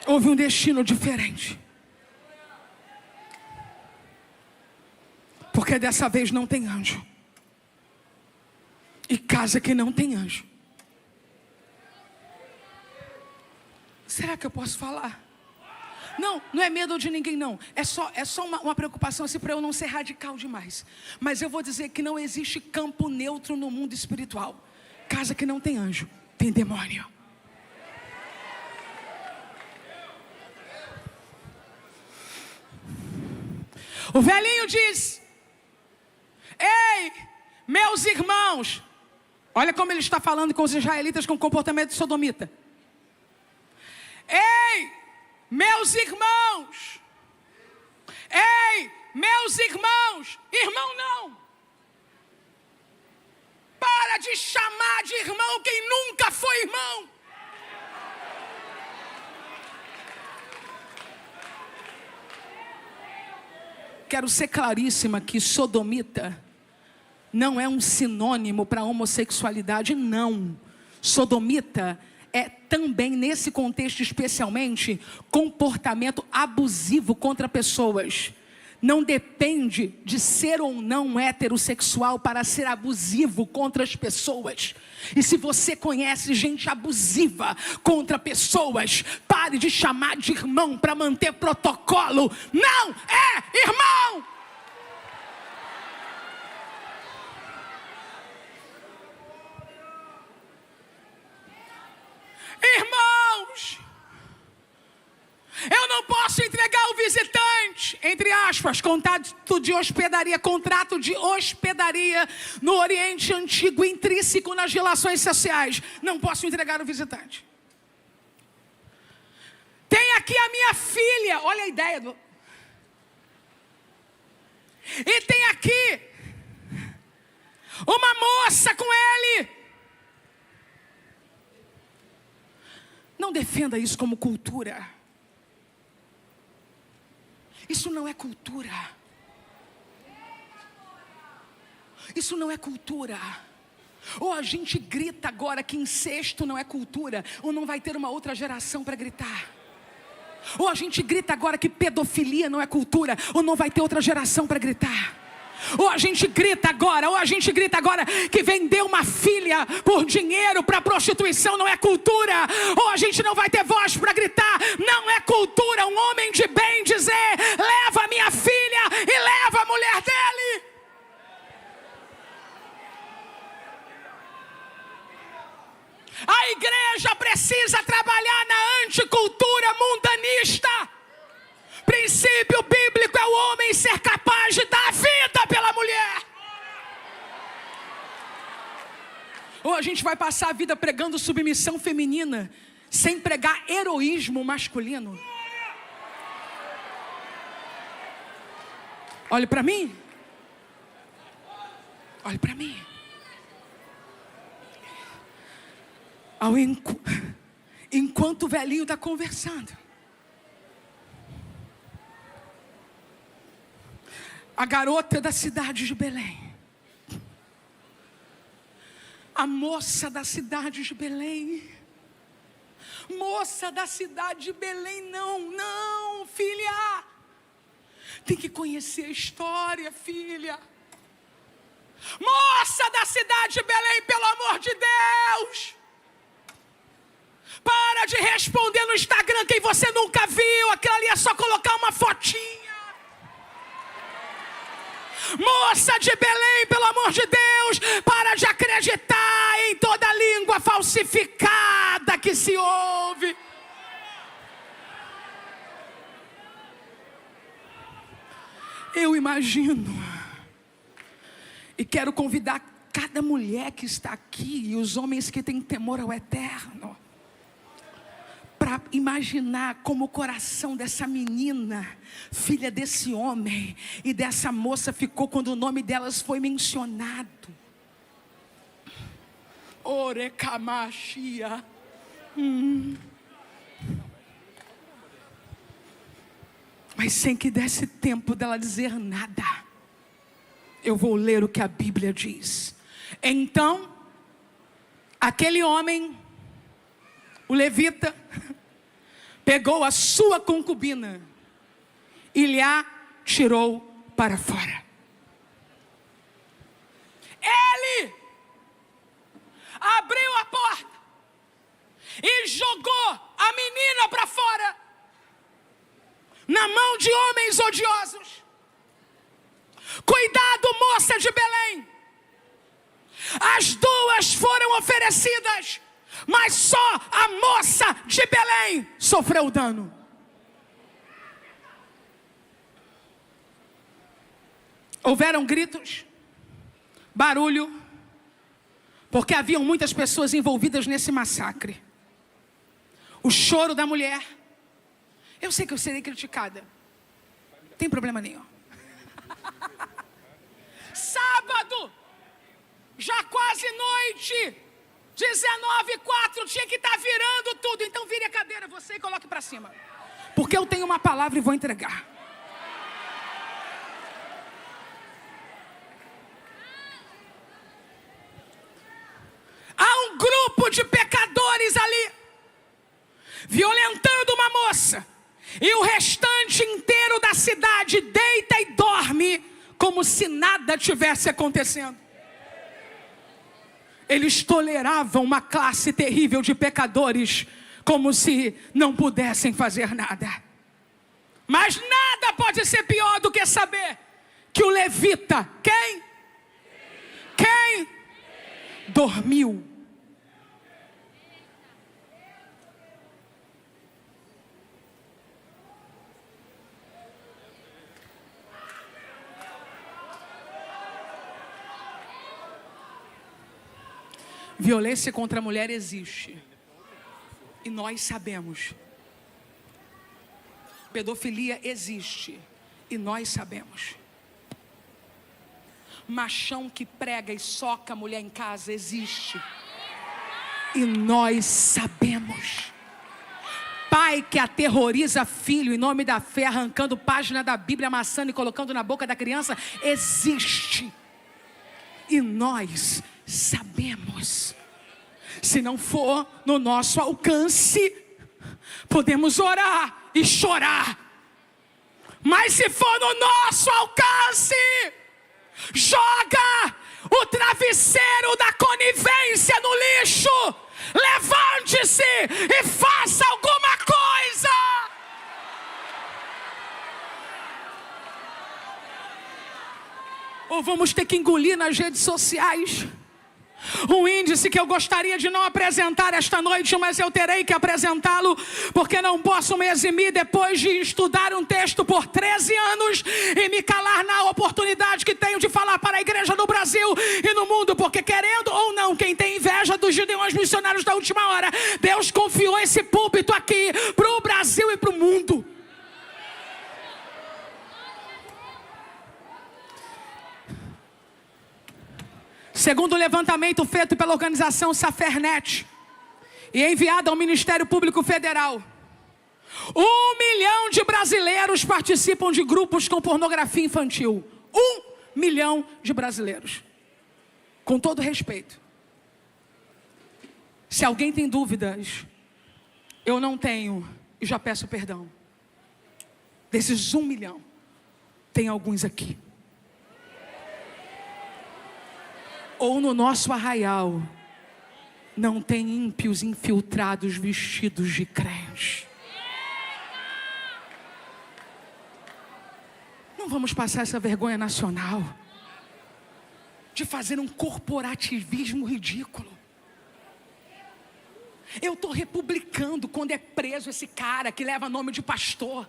Houve um destino diferente. Porque dessa vez não tem anjo. E casa que não tem anjo. Será que eu posso falar? Não, não é medo de ninguém não. É só uma preocupação assim para eu não ser radical demais. Mas eu vou dizer que não existe campo neutro no mundo espiritual. Casa que não tem anjo, tem demônio. O velhinho diz: ei, meus irmãos. Olha como ele está falando com os israelitas com comportamento de sodomita. Ei, meus irmãos. Ei, meus irmãos. Irmão não. Para de chamar de irmão quem nunca foi irmão. Quero ser claríssima que sodomita não é um sinônimo para homossexualidade, não. Sodomita é também, nesse contexto especialmente, comportamento abusivo contra pessoas. Não depende de ser ou não heterossexual para ser abusivo contra as pessoas. E se você conhece gente abusiva contra pessoas, pare de chamar de irmão para manter protocolo. Não é irmão! Irmãos, eu não posso entregar o visitante, entre aspas, contrato de hospedaria no Oriente Antigo, intrínseco nas relações sociais. Não posso entregar o visitante. aqui a minha filha. Olha a ideia do... E tem aqui uma moça com ele. Não defenda isso como cultura. Isso não é cultura. Isso não é cultura. Ou a gente grita agora que incesto não é cultura, ou não vai ter uma outra geração para gritar. Ou a gente grita agora que pedofilia não é cultura, ou não vai ter outra geração para gritar. Ou a gente grita agora que vender uma filha por dinheiro para prostituição não é cultura. Ou a gente não vai ter voz para gritar, não é cultura um homem de bem dizer: leva a minha filha e leva a mulher dele. A igreja precisa trabalhar na anticultura mundanista. Princípio bíblico é o homem ser capaz de dar a vida pela mulher. Ou a gente vai passar a vida pregando submissão feminina sem pregar heroísmo masculino. Olhe para mim. Olhe para mim. Enquanto o velhinho está conversando, a garota da cidade de Belém, a moça da cidade de Belém, moça da cidade de Belém, não, filha, tem que conhecer a história, filha. Moça da cidade de Belém, pelo amor de Deus, para de responder no Instagram quem você nunca viu. Aquilo ali é só colocar uma fotinha. Moça de Belém, pelo amor de Deus, para de acreditar em toda língua falsificada que se ouve. Eu imagino e quero convidar cada mulher que está aqui e os homens que têm temor ao eterno para imaginar como o coração dessa menina, filha desse homem e dessa moça, ficou quando o nome delas foi mencionado. Orecamachia. Mas sem que desse tempo dela dizer nada, eu vou ler o que a Bíblia diz. Então, aquele homem, o levita, pegou a sua concubina e lhe a tirou para fora. Ele abriu a porta e jogou a menina para fora, na mão de homens odiosos. Cuidado, moça de Belém. As duas foram oferecidas, mas só a moça de Belém sofreu dano. Houveram gritos, barulho, porque haviam muitas pessoas envolvidas nesse massacre. O choro da mulher. Eu sei que eu serei criticada, não tem problema nenhum. Sábado, já quase noite, 19h04, tinha que estar virando tudo. Então vire a cadeira você e coloque para cima, porque eu tenho uma palavra e vou entregar. Há um grupo de pecadores ali, violentando uma moça, e o restante inteiro da cidade deita e dorme como se nada tivesse acontecendo. Eles toleravam uma classe terrível de pecadores como se não pudessem fazer nada. Mas nada pode ser pior do que saber que o levita, quem? Dormiu. Violência contra a mulher existe. E nós sabemos. Pedofilia existe e nós sabemos. Machão que prega e soca a mulher em casa existe e nós sabemos. Pai que aterroriza filho em nome da fé, arrancando página da Bíblia, amassando e colocando na boca da criança, existe e nós sabemos. Se não for no nosso alcance, podemos orar e chorar, mas se for no nosso alcance, joga o travesseiro da conivência no lixo, levante-se e faça alguma coisa. Ou vamos ter que engolir nas redes sociais um índice que eu gostaria de não apresentar esta noite, mas eu terei que apresentá-lo, porque não posso me eximir depois de estudar um texto por 13 anos e me calar na oportunidade que tenho de falar para a igreja no Brasil e no mundo, porque querendo ou não, quem tem inveja dos Gideões missionários da última hora, Deus confiou esse púlpito aqui para o Brasil e para o mundo. Segundo o levantamento feito pela organização Safernet e enviado ao Ministério Público Federal, 1 milhão de brasileiros participam de grupos com pornografia infantil. 1 milhão de brasileiros. Com todo respeito, se alguém tem dúvidas, eu não tenho e já peço perdão. Desses 1 milhão, tem alguns aqui. Ou no nosso arraial, não tem ímpios infiltrados vestidos de crente. Não vamos passar essa vergonha nacional de fazer um corporativismo ridículo. Eu estou republicando quando é preso esse cara que leva nome de pastor.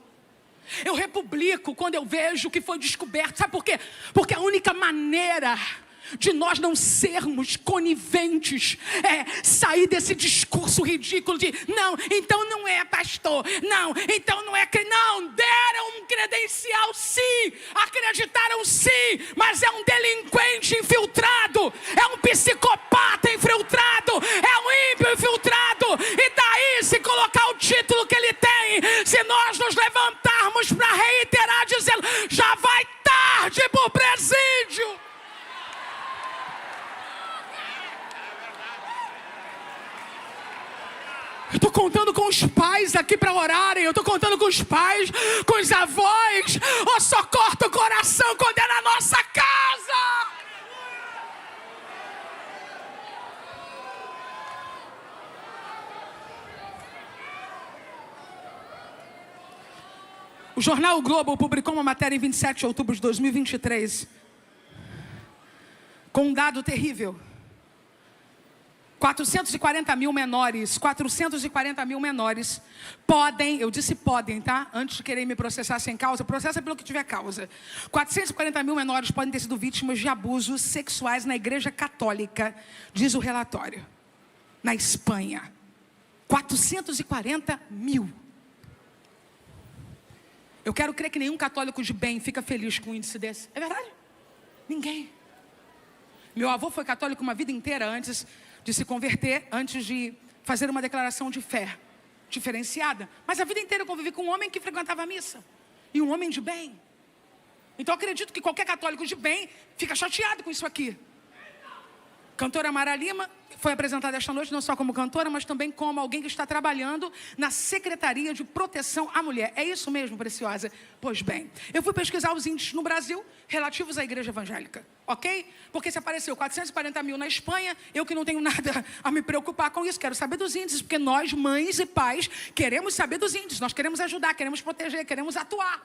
Eu republico quando eu vejo que foi descoberto. Sabe por quê? Porque a única maneira de nós não sermos coniventes é sair desse discurso ridículo de não, então não é pastor, não, então não é, não, deram um credencial sim, acreditaram sim, mas é um delinquente infiltrado, é um psicopata infiltrado, é um ímpio infiltrado, e daí se colocar o título que ele tem, se nós nos levantarmos para reiterar dizendo, já vai tarde para o presídio. Eu estou contando com os pais aqui para orarem. Eu estou contando com os pais, com os avós. Oh, só corta o coração quando é na nossa casa. O jornal O Globo publicou uma matéria em 27 de outubro de 2023 com um dado terrível. 440 mil menores podem, eu disse podem, tá? Antes de querer me processar sem causa, processa pelo que tiver causa. 440 mil menores podem ter sido vítimas de abusos sexuais na igreja católica, diz o relatório. Na Espanha. 440 mil. Eu quero crer que nenhum católico de bem fica feliz com um índice desse. É verdade? Ninguém. Meu avô foi católico uma vida inteira antes de se converter, antes de fazer uma declaração de fé diferenciada. Mas a vida inteira eu convivi com um homem que frequentava a missa. E um homem de bem. Então eu acredito que qualquer católico de bem fica chateado com isso aqui. Cantora Mara Lima foi apresentada esta noite não só como cantora, mas também como alguém que está trabalhando na Secretaria de Proteção à Mulher. É isso mesmo, Preciosa? Pois bem, eu fui pesquisar os índices no Brasil relativos à igreja evangélica, ok? Porque se apareceu 440 mil na Espanha, eu que não tenho nada a me preocupar com isso, quero saber dos índices, porque nós, mães e pais, queremos saber dos índices, nós queremos ajudar, queremos proteger, queremos atuar.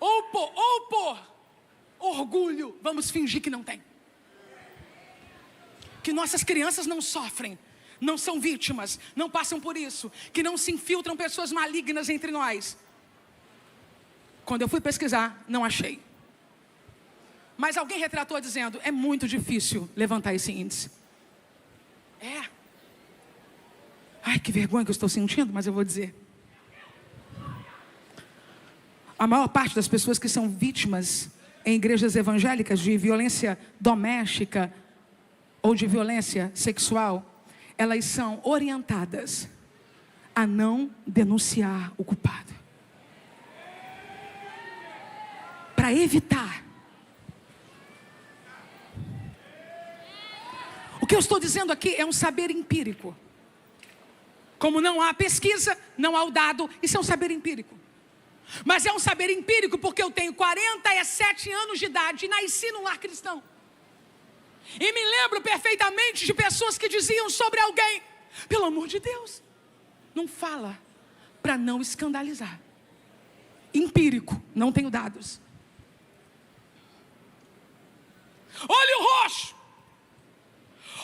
Ou por orgulho, vamos fingir que não tem. Que nossas crianças não sofrem, não são vítimas, não passam por isso, que não se infiltram pessoas malignas entre nós. Quando eu fui pesquisar, não achei. Mas alguém retratou dizendo, é muito difícil levantar esse índice. É. Ai, que vergonha que eu estou sentindo, mas eu vou dizer. A maior parte das pessoas que são vítimas em igrejas evangélicas de violência doméstica ou de violência sexual, elas são orientadas a não denunciar o culpado, para evitar. O que eu estou dizendo aqui é um saber empírico. Como não há pesquisa, não há o dado, isso é um saber empírico. Mas é um saber empírico porque eu tenho 47 anos de idade e nasci num lar cristão. E me lembro perfeitamente de pessoas que diziam sobre alguém: pelo amor de Deus, não fala, para não escandalizar. Empírico, não tenho dados. Olho roxo.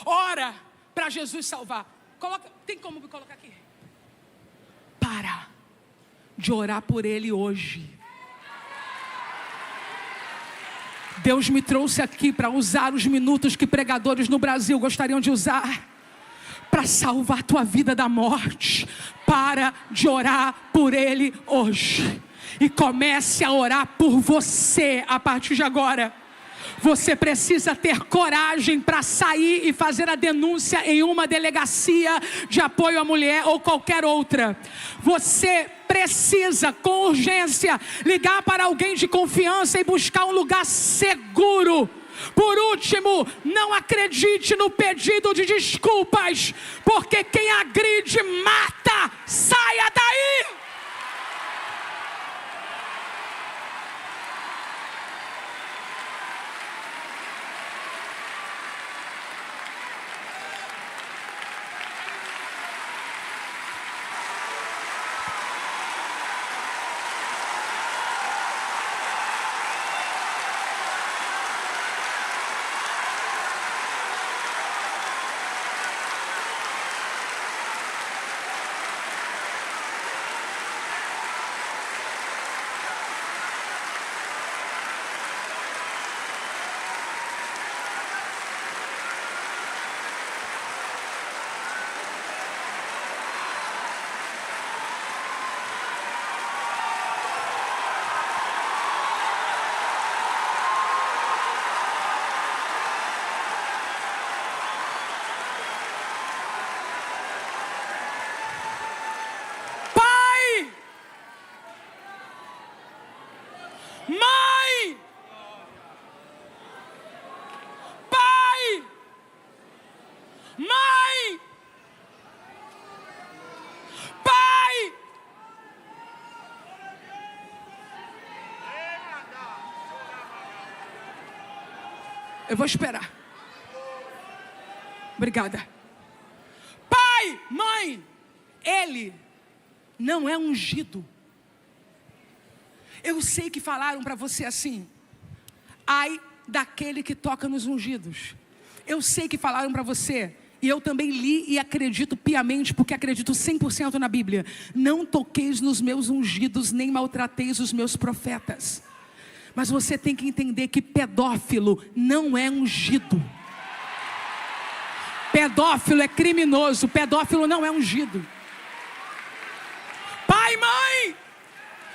Ora para Jesus salvar. Tem como me colocar aqui? Para de orar por ele hoje. Deus me trouxe aqui para usar os minutos que pregadores no Brasil gostariam de usar para salvar a tua vida da morte. Para de orar por ele hoje e comece a orar por você a partir de agora. Você precisa ter coragem para sair e fazer a denúncia em uma delegacia de apoio à mulher ou qualquer outra. Você precisa, com urgência, ligar para alguém de confiança e buscar um lugar seguro. Por último, não acredite no pedido de desculpas, porque quem agride mata. Saia daí! Eu vou esperar. Obrigada. Pai, mãe, ele não é ungido. Eu sei que falaram para você assim: ai daquele que toca nos ungidos. Eu sei que falaram para você, e eu também li e acredito piamente, porque acredito 100% na Bíblia: não toqueis nos meus ungidos, nem maltrateis os meus profetas. Mas você tem que entender que pedófilo não é ungido. Pedófilo é criminoso, pedófilo não é ungido. Pai, mãe,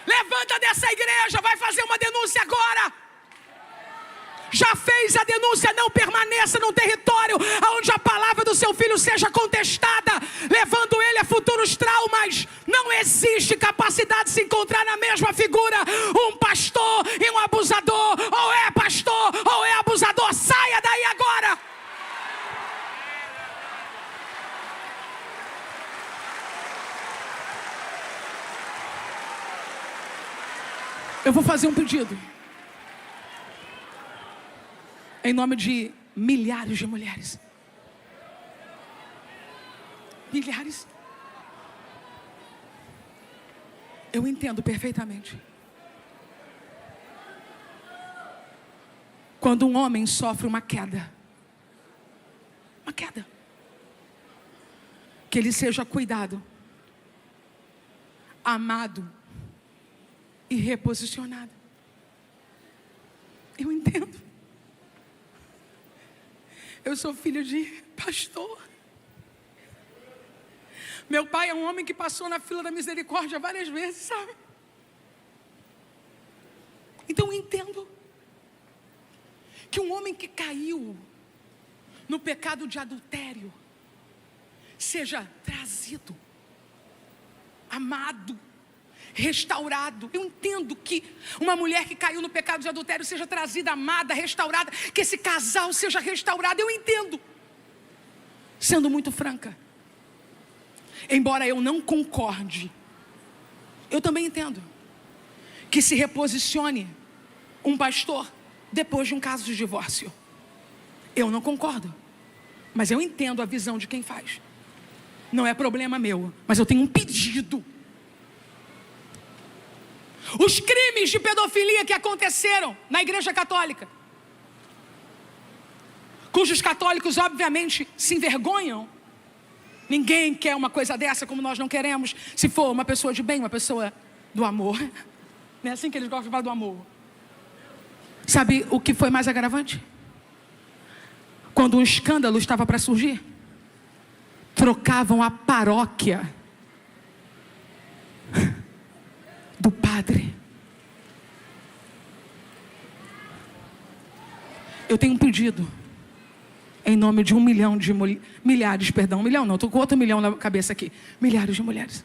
levanta dessa igreja, vai fazer uma denúncia agora. Já fez a denúncia, não permaneça num território onde a palavra do seu filho seja contestada, levando ele a futuros traumas. Não existe capacidade de se encontrar na mesma figura um pastor e um abusador. Ou é pastor ou é abusador. Saia daí agora. Eu vou fazer um pedido em nome de milhares de mulheres. Milhares. Eu entendo perfeitamente. Quando um homem sofre uma queda, que ele seja cuidado, amado e reposicionado. Eu entendo. Eu sou filho de pastor. Meu pai é um homem que passou na fila da misericórdia várias vezes, sabe? Então eu entendo que um homem que caiu no pecado de adultério seja trazido, amado, restaurado. Eu entendo que uma mulher que caiu no pecado de adultério seja trazida, amada, restaurada, que esse casal seja restaurado. Eu entendo. Sendo muito franca, embora eu não concorde, eu também entendo que se reposicione um pastor depois de um caso de divórcio. Eu não concordo, mas eu entendo a visão de quem faz. Não é problema meu, mas eu tenho um pedido. Os crimes de pedofilia que aconteceram na Igreja Católica, cujos católicos obviamente se envergonham. Ninguém quer uma coisa dessa, como nós não queremos, se for uma pessoa de bem, uma pessoa do amor. Não é assim que eles gostam de falar do amor. Sabe o que foi mais agravante? Quando um escândalo estava para surgir, trocavam a paróquia do padre. Eu tenho um pedido em nome de 1 milhão de milhares, perdão, 1 milhão não, estou com outro milhão na cabeça aqui. Milhares de mulheres.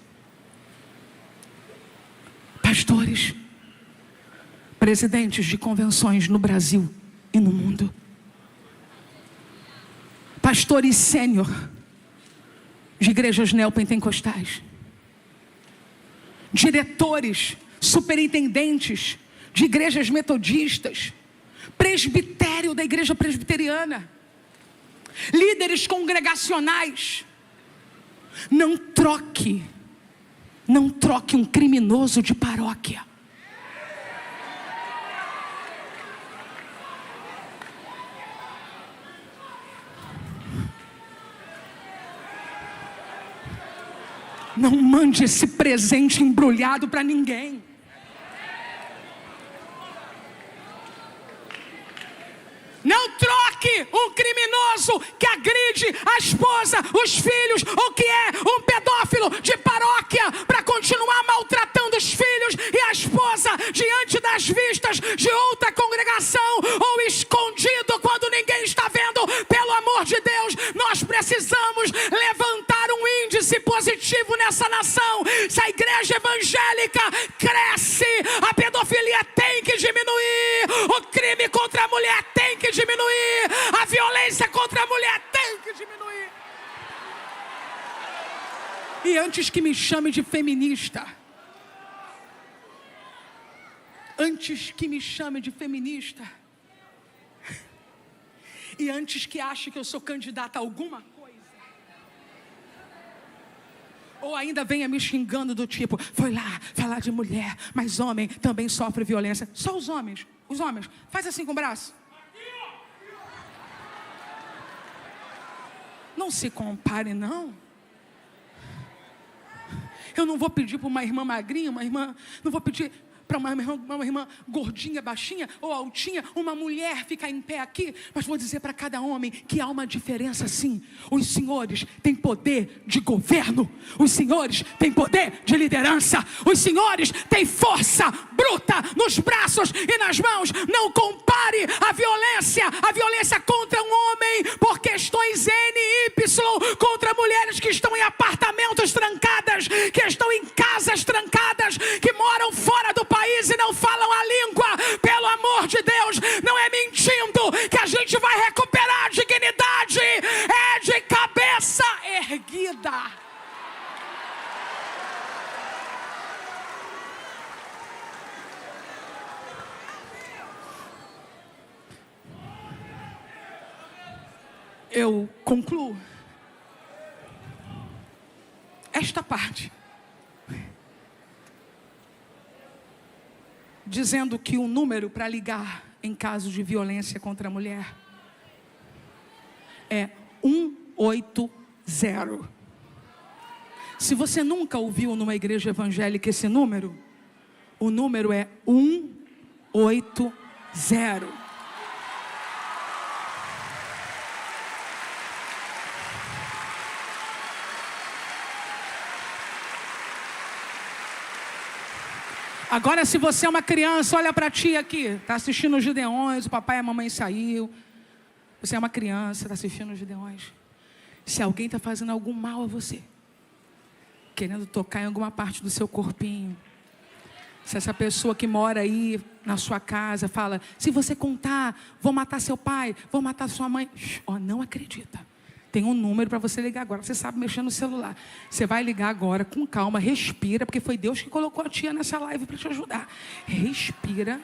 Pastores, presidentes de convenções no Brasil e no mundo. Pastores sênior de igrejas neopentecostais. Diretores, superintendentes de igrejas metodistas. Presbitério da igreja presbiteriana. Líderes congregacionais. Não troque um criminoso de paróquia. Não mande esse presente embrulhado para ninguém. Não troque um criminoso que agride a esposa, os filhos, ou que é um pedófilo de paróquia, para continuar maltratando os filhos e a esposa diante das vistas de outra congregação, ou escondido quando ninguém está vendo. Pelo amor de Deus, nós precisamos levantar um índice positivo nessa nação. Se a igreja evangélica cresce, a pedofilia tem que diminuir, o crime contra a mulher tem que diminuir, a violência contra a mulher tem que diminuir. E antes que me chame de feminista, e antes que ache que eu sou candidata a alguma coisa, ou ainda venha me xingando do tipo, foi lá falar de mulher, mas homem também sofre violência. Só os homens, faz assim com o braço. Não se compare, não. Eu não vou pedir para uma irmã magrinha, não vou pedir para uma irmã gordinha, baixinha ou altinha, uma mulher ficar em pé aqui, mas vou dizer para cada homem que há uma diferença sim. Os senhores têm poder de governo, os senhores têm poder de liderança, os senhores têm força bruta nos braços e nas mãos. Não compare a violência contra um homem por questões NY, contra mulheres que estão em apartamentos trancadas, que estão em casas trancadas, que moram fora do país e não falam a língua. Pelo amor de Deus, não é mentindo que a gente vai recuperar a dignidade, é de cabeça erguida. Eu concluo esta parte dizendo que o número para ligar em casos de violência contra a mulher é 180. Se você nunca ouviu numa igreja evangélica esse número, o número é 180. Agora, se você é uma criança, olha para ti aqui. Está assistindo os Gideões, o papai e a mamãe saiu. Você é uma criança, está assistindo os Gideões. Se alguém está fazendo algum mal a você, querendo tocar em alguma parte do seu corpinho, se essa pessoa que mora aí na sua casa fala, se você contar, vou matar seu pai, vou matar sua mãe. Não acredita. Tem um número para você ligar agora. Você sabe mexer no celular. Você vai ligar agora com calma, respira, porque foi Deus que colocou a tia nessa live para te ajudar. Respira.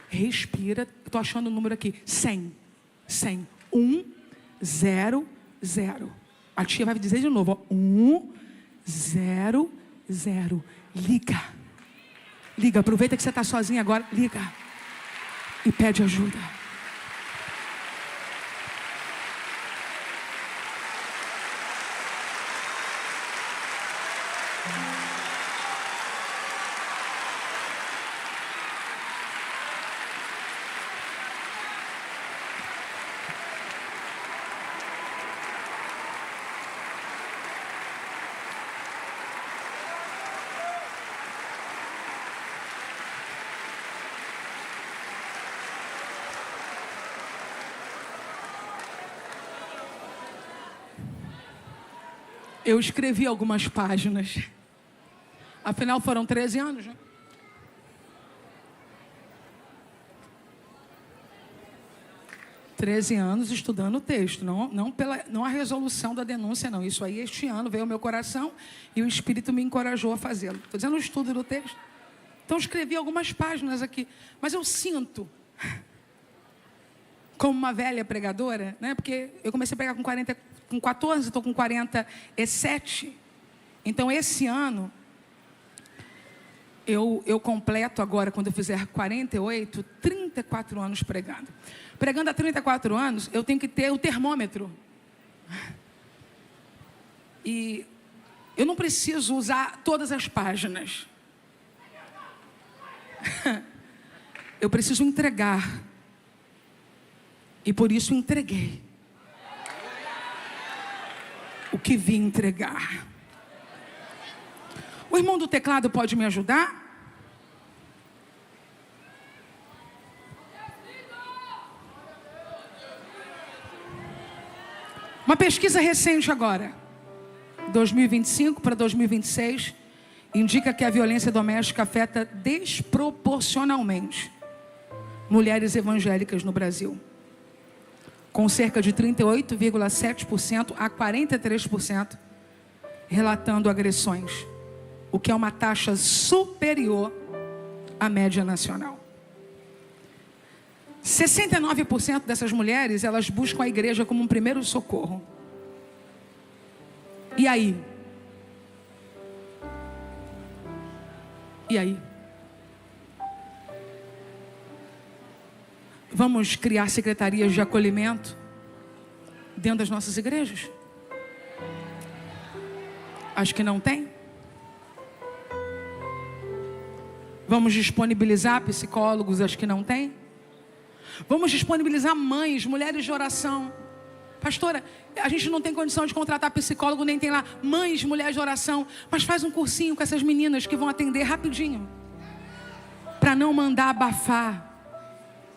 Respira. Estou achando o número aqui. 100. 100. 100. A tia vai dizer de novo. 100. Liga. Liga. Aproveita que você está sozinha agora. Liga. E pede ajuda. Eu escrevi algumas páginas. Afinal, foram 13 anos, né? Treze anos estudando o texto. Não a resolução da denúncia, não. Isso aí, este ano, veio ao meu coração e o Espírito me encorajou a fazê-lo. Estou dizendo o estudo do texto. Então, eu escrevi algumas páginas aqui. Mas eu sinto, como uma velha pregadora, né? Porque eu comecei a pregar com 14, estou com 47. Então, esse ano, eu completo agora, quando eu fizer 48, 34 anos pregando. Pregando há 34 anos, eu tenho que ter o termômetro. E eu não preciso usar todas as páginas. Eu preciso entregar. E por isso entreguei o que vim entregar. O irmão do teclado pode me ajudar? Uma pesquisa recente agora, 2025 para 2026, indica que a violência doméstica afeta desproporcionalmente mulheres evangélicas no Brasil, com cerca de 38,7% a 43% relatando agressões, o que é uma taxa superior à média nacional. 69% dessas mulheres, elas buscam a igreja como um primeiro socorro. E aí? E aí? Vamos criar secretarias de acolhimento dentro das nossas igrejas? Acho que não tem. Vamos disponibilizar psicólogos? Acho que não tem. Vamos disponibilizar mães, mulheres de oração. Pastora, a gente não tem condição de contratar psicólogo, nem tem lá mães, mulheres de oração. Mas faz um cursinho com essas meninas que vão atender rapidinho. Para não mandar abafar.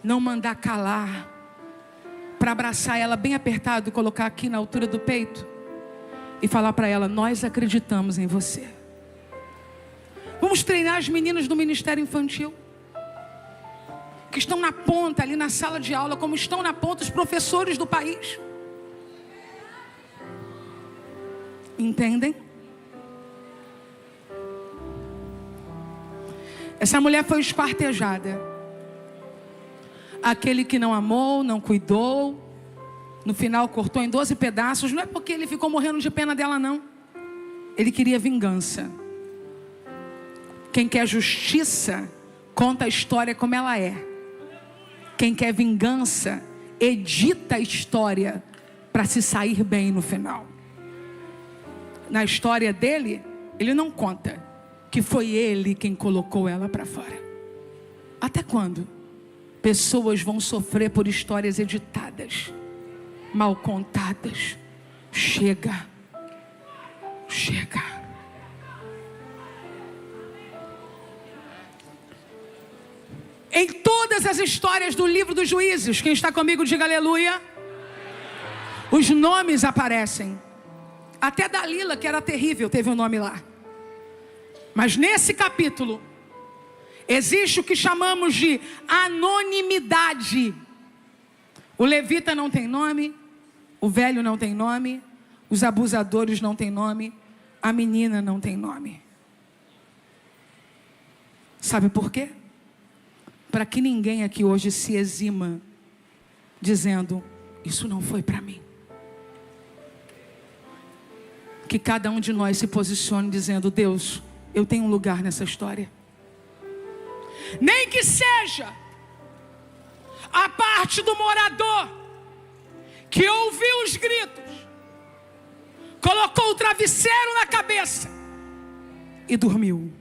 Não mandar calar. Para abraçar ela bem apertado, colocar aqui na altura do peito. E falar para ela, nós acreditamos em você. Vamos treinar as meninas do Ministério Infantil. Que estão na ponta, ali na sala de aula, como estão na ponta os professores do país. Entendem? Essa mulher foi esquartejada. Aquele que não amou, não cuidou, no final cortou em 12 pedaços. Não é porque ele ficou morrendo de pena dela, não. Ele queria vingança. Quem quer justiça, conta a história como ela é. Quem quer vingança, edita a história para se sair bem no final. Na história dele, ele não conta que foi ele quem colocou ela para fora. Até quando pessoas vão sofrer por histórias editadas, mal contadas? Chega. Chega. Em todas as histórias do livro dos Juízes, quem está comigo diga aleluia. Os nomes aparecem. Até Dalila, que era terrível, teve um nome lá. Mas nesse capítulo existe o que chamamos de anonimidade. O levita não tem nome, o velho não tem nome, os abusadores não têm nome, a menina não tem nome. Sabe por quê? Para que ninguém aqui hoje se exima dizendo, isso não foi para mim. Que cada um de nós se posicione dizendo, Deus, eu tenho um lugar nessa história. Nem que seja a parte do morador que ouviu os gritos, colocou o travesseiro na cabeça e dormiu.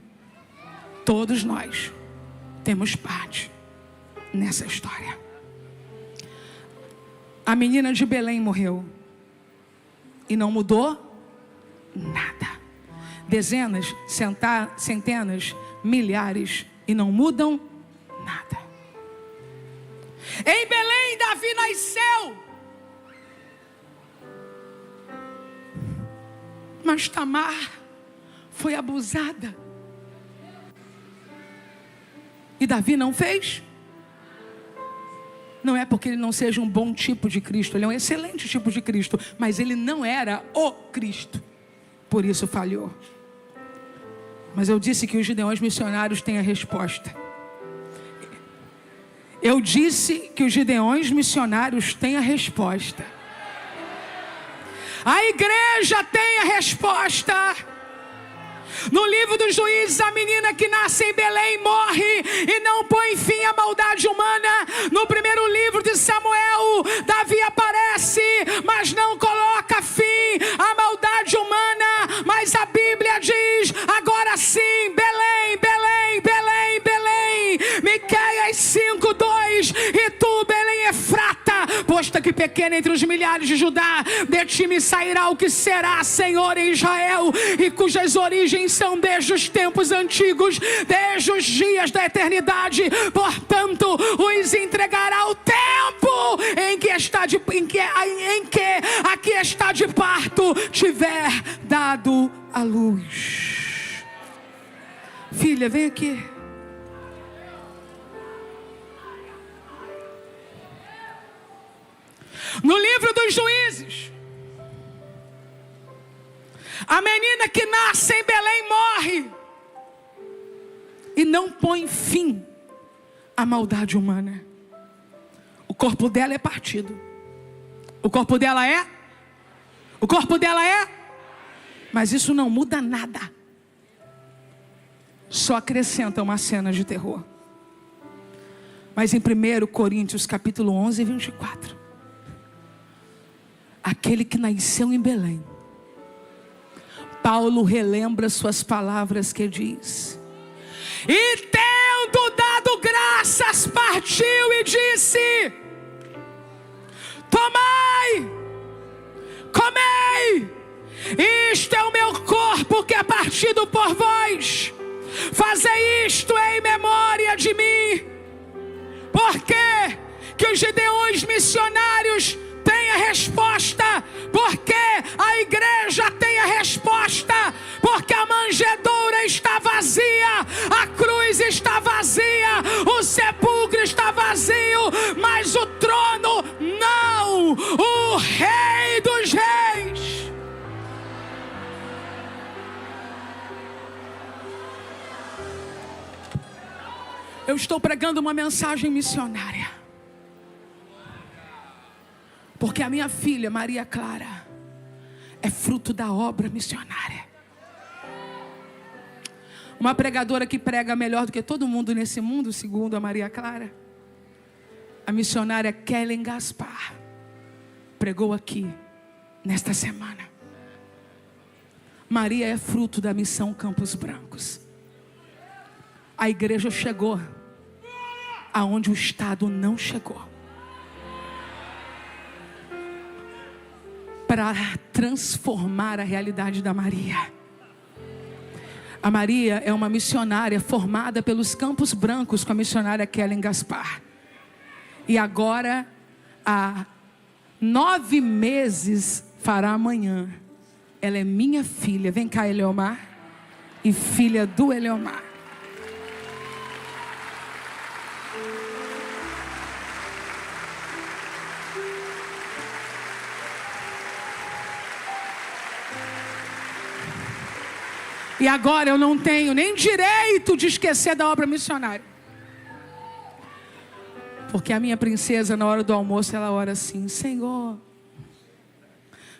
Todos nós temos parte nessa história. A menina de Belém morreu e não mudou nada. Dezenas, centenas, milhares e não mudam nada. Em Belém, Davi nasceu, mas Tamar foi abusada. E Davi não fez? Não é porque ele não seja um bom tipo de Cristo, ele é um excelente tipo de Cristo, mas ele não era o Cristo, por isso falhou. Mas eu disse que os gideões missionários têm a resposta. Eu disse que os gideões missionários têm a resposta. A igreja tem a resposta. No livro dos Juízes, a menina que nasce em Belém morre e não põe fim à maldade humana. No primeiro livro de Samuel, Davi aparece, mas não coloca fim à maldade humana. Mas a Bíblia diz, agora sim, Belém, Belém, Belém, Belém. Miqueias 5:2, e tu, Belém Efrata, posta que pequena entre os milhares de Judá, de ti me sairá o que será Senhor em Israel, e cujas origens são desde os tempos antigos, desde os dias da eternidade. Portanto, os entregará ao tempo em que aqui está de parto tiver dado a luz. Filha, vem aqui. No livro dos Juízes, a menina que nasce em Belém morre e não põe fim à maldade humana. O corpo dela é partido. O corpo dela é? Mas isso não muda nada. Só acrescenta uma cena de terror. Mas em 1 Coríntios capítulo 11, 24. Aquele que nasceu em Belém, Paulo relembra suas palavras que diz: e tendo dado graças, partiu e disse: tomai, comei, isto é o meu corpo que é partido por vós, fazei isto em memória de mim. Por quê que os gideões missionários têm a resposta? Porque a igreja tem a resposta. Porque a manjedoura está vazia, a cruz está vazia, o sepulcro está vazio, mas o trono não. O Rei dos Reis. Eu estou pregando uma mensagem missionária, porque a minha filha Maria Clara é fruto da obra missionária. Uma pregadora que prega melhor do que todo mundo nesse mundo, segundo a Maria Clara, a missionária Kellen Gaspar, pregou aqui nesta semana. Maria é fruto da missão Campos Brancos. A igreja chegou aonde o Estado não chegou, para transformar a realidade da Maria. A Maria é uma missionária formada pelos Campos Brancos com a missionária Kellen Gaspar. E agora, há 9 meses, fará amanhã. Ela é minha filha. Vem cá, Eleomar. E filha do Eleomar. E agora eu não tenho nem direito de esquecer da obra missionária. Porque a minha princesa, na hora do almoço, ela ora assim: Senhor,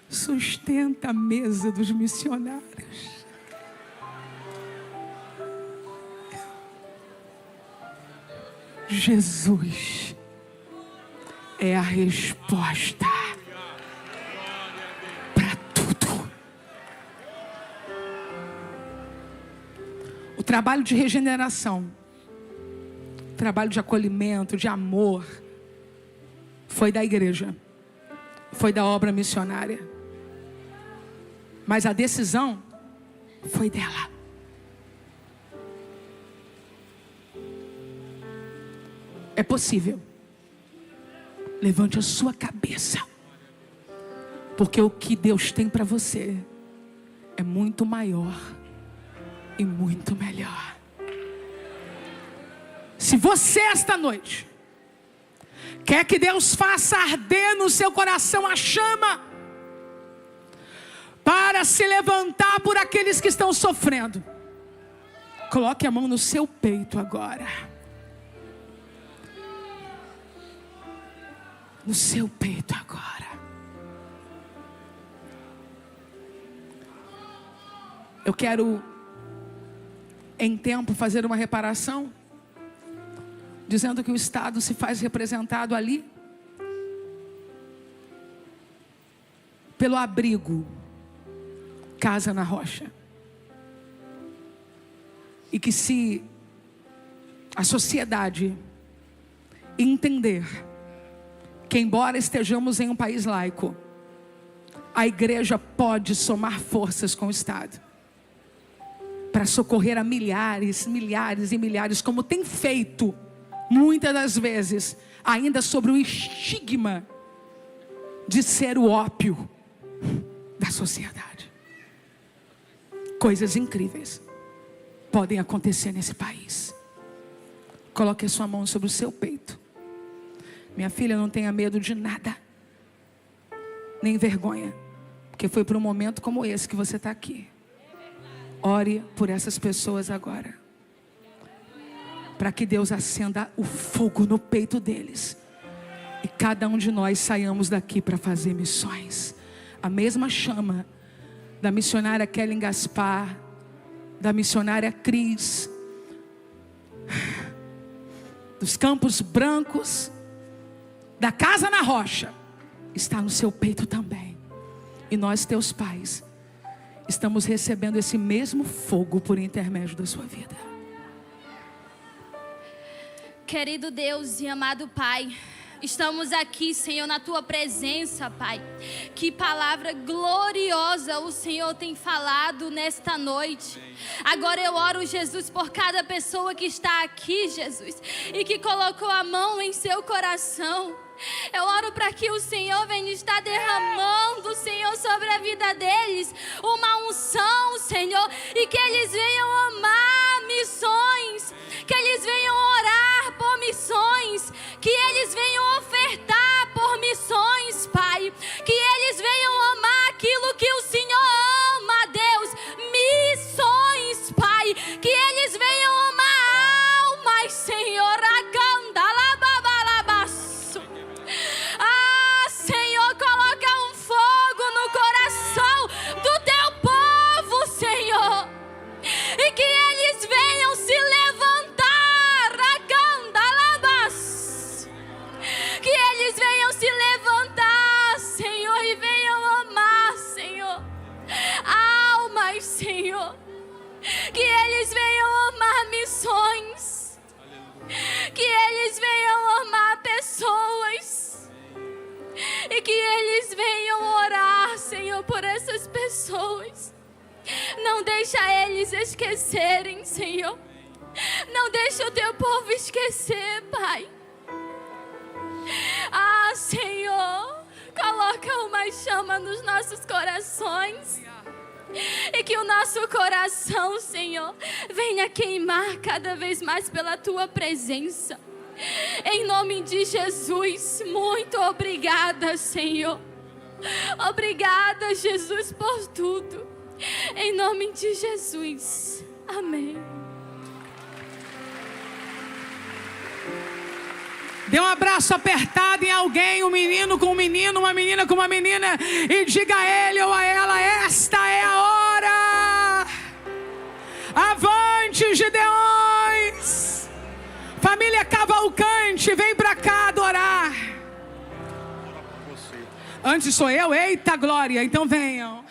sustenta a mesa dos missionários. Jesus é a resposta para tudo. O trabalho de regeneração, o trabalho de acolhimento, de amor, foi da igreja, foi da obra missionária. Mas a decisão foi dela. É possível. Levante a sua cabeça. Porque o que Deus tem para você é muito maior e muito melhor. Se você esta noite quer que Deus faça arder no seu coração a chama para se levantar por aqueles que estão sofrendo, coloque a mão no seu peito agora. No seu peito agora. Eu quero, em tempo, fazer uma reparação, dizendo que o Estado se faz representado ali pelo abrigo Casa na Rocha. E que se a sociedade entender que, embora estejamos em um país laico, a igreja pode somar forças com o Estado para socorrer a milhares, milhares e milhares, como tem feito muitas das vezes, ainda sobre o estigma de ser o ópio da sociedade. Coisas incríveis podem acontecer nesse país. Coloque a sua mão sobre o seu peito. Minha filha, não tenha medo de nada, nem vergonha, porque foi por um momento como esse que você está aqui. Ore por essas pessoas agora, para que Deus acenda o fogo no peito deles, e cada um de nós saiamos daqui para fazer missões. A mesma chama da missionária Kellen Gaspar, da missionária Cris, dos Campos Brancos, da Casa na Rocha, está no seu peito também. E nós, teus pais, estamos recebendo esse mesmo fogo por intermédio da sua vida. Querido Deus e amado Pai, estamos aqui, Senhor, na Tua presença, Pai. Que palavra gloriosa o Senhor tem falado nesta noite. Agora eu oro, Jesus, por cada pessoa que está aqui, Jesus, e que colocou a mão em seu coração. Eu oro para que o Senhor venha estar derramando, Senhor, sobre a vida deles uma unção, Senhor, e que eles venham amar missões, que eles venham orar por missões, que eles venham ofertar por missões, Pai, que eles venham amar aquilo que o Senhor ama, Deus, missões, Pai, que eles venham amar almas, Senhor, Senhor, coloca um fogo no coração do teu povo, Senhor, e que eles venham se levantar, que eles venham se levantar, Senhor, e venham amar, Senhor, almas, Senhor, que eles venham amar missões, que eles venham amar pessoas, e que eles venham orar, Senhor, por essas pessoas. Não deixa eles esquecerem, Senhor. Não deixa o teu povo esquecer, Pai. Ah, Senhor, coloca uma chama nos nossos corações. E que o nosso coração, Senhor, venha queimar cada vez mais pela Tua presença. Em nome de Jesus, muito obrigada, Senhor. Obrigada, Jesus, por tudo. Em nome de Jesus. Amém. Dê um abraço apertado em alguém, um menino com um menino, uma menina com uma menina, e diga a ele ou a ela: esta é a hora. Avante, Gideões. Família Cavalcante, vem pra cá adorar. Antes sou eu, eita glória, então venham.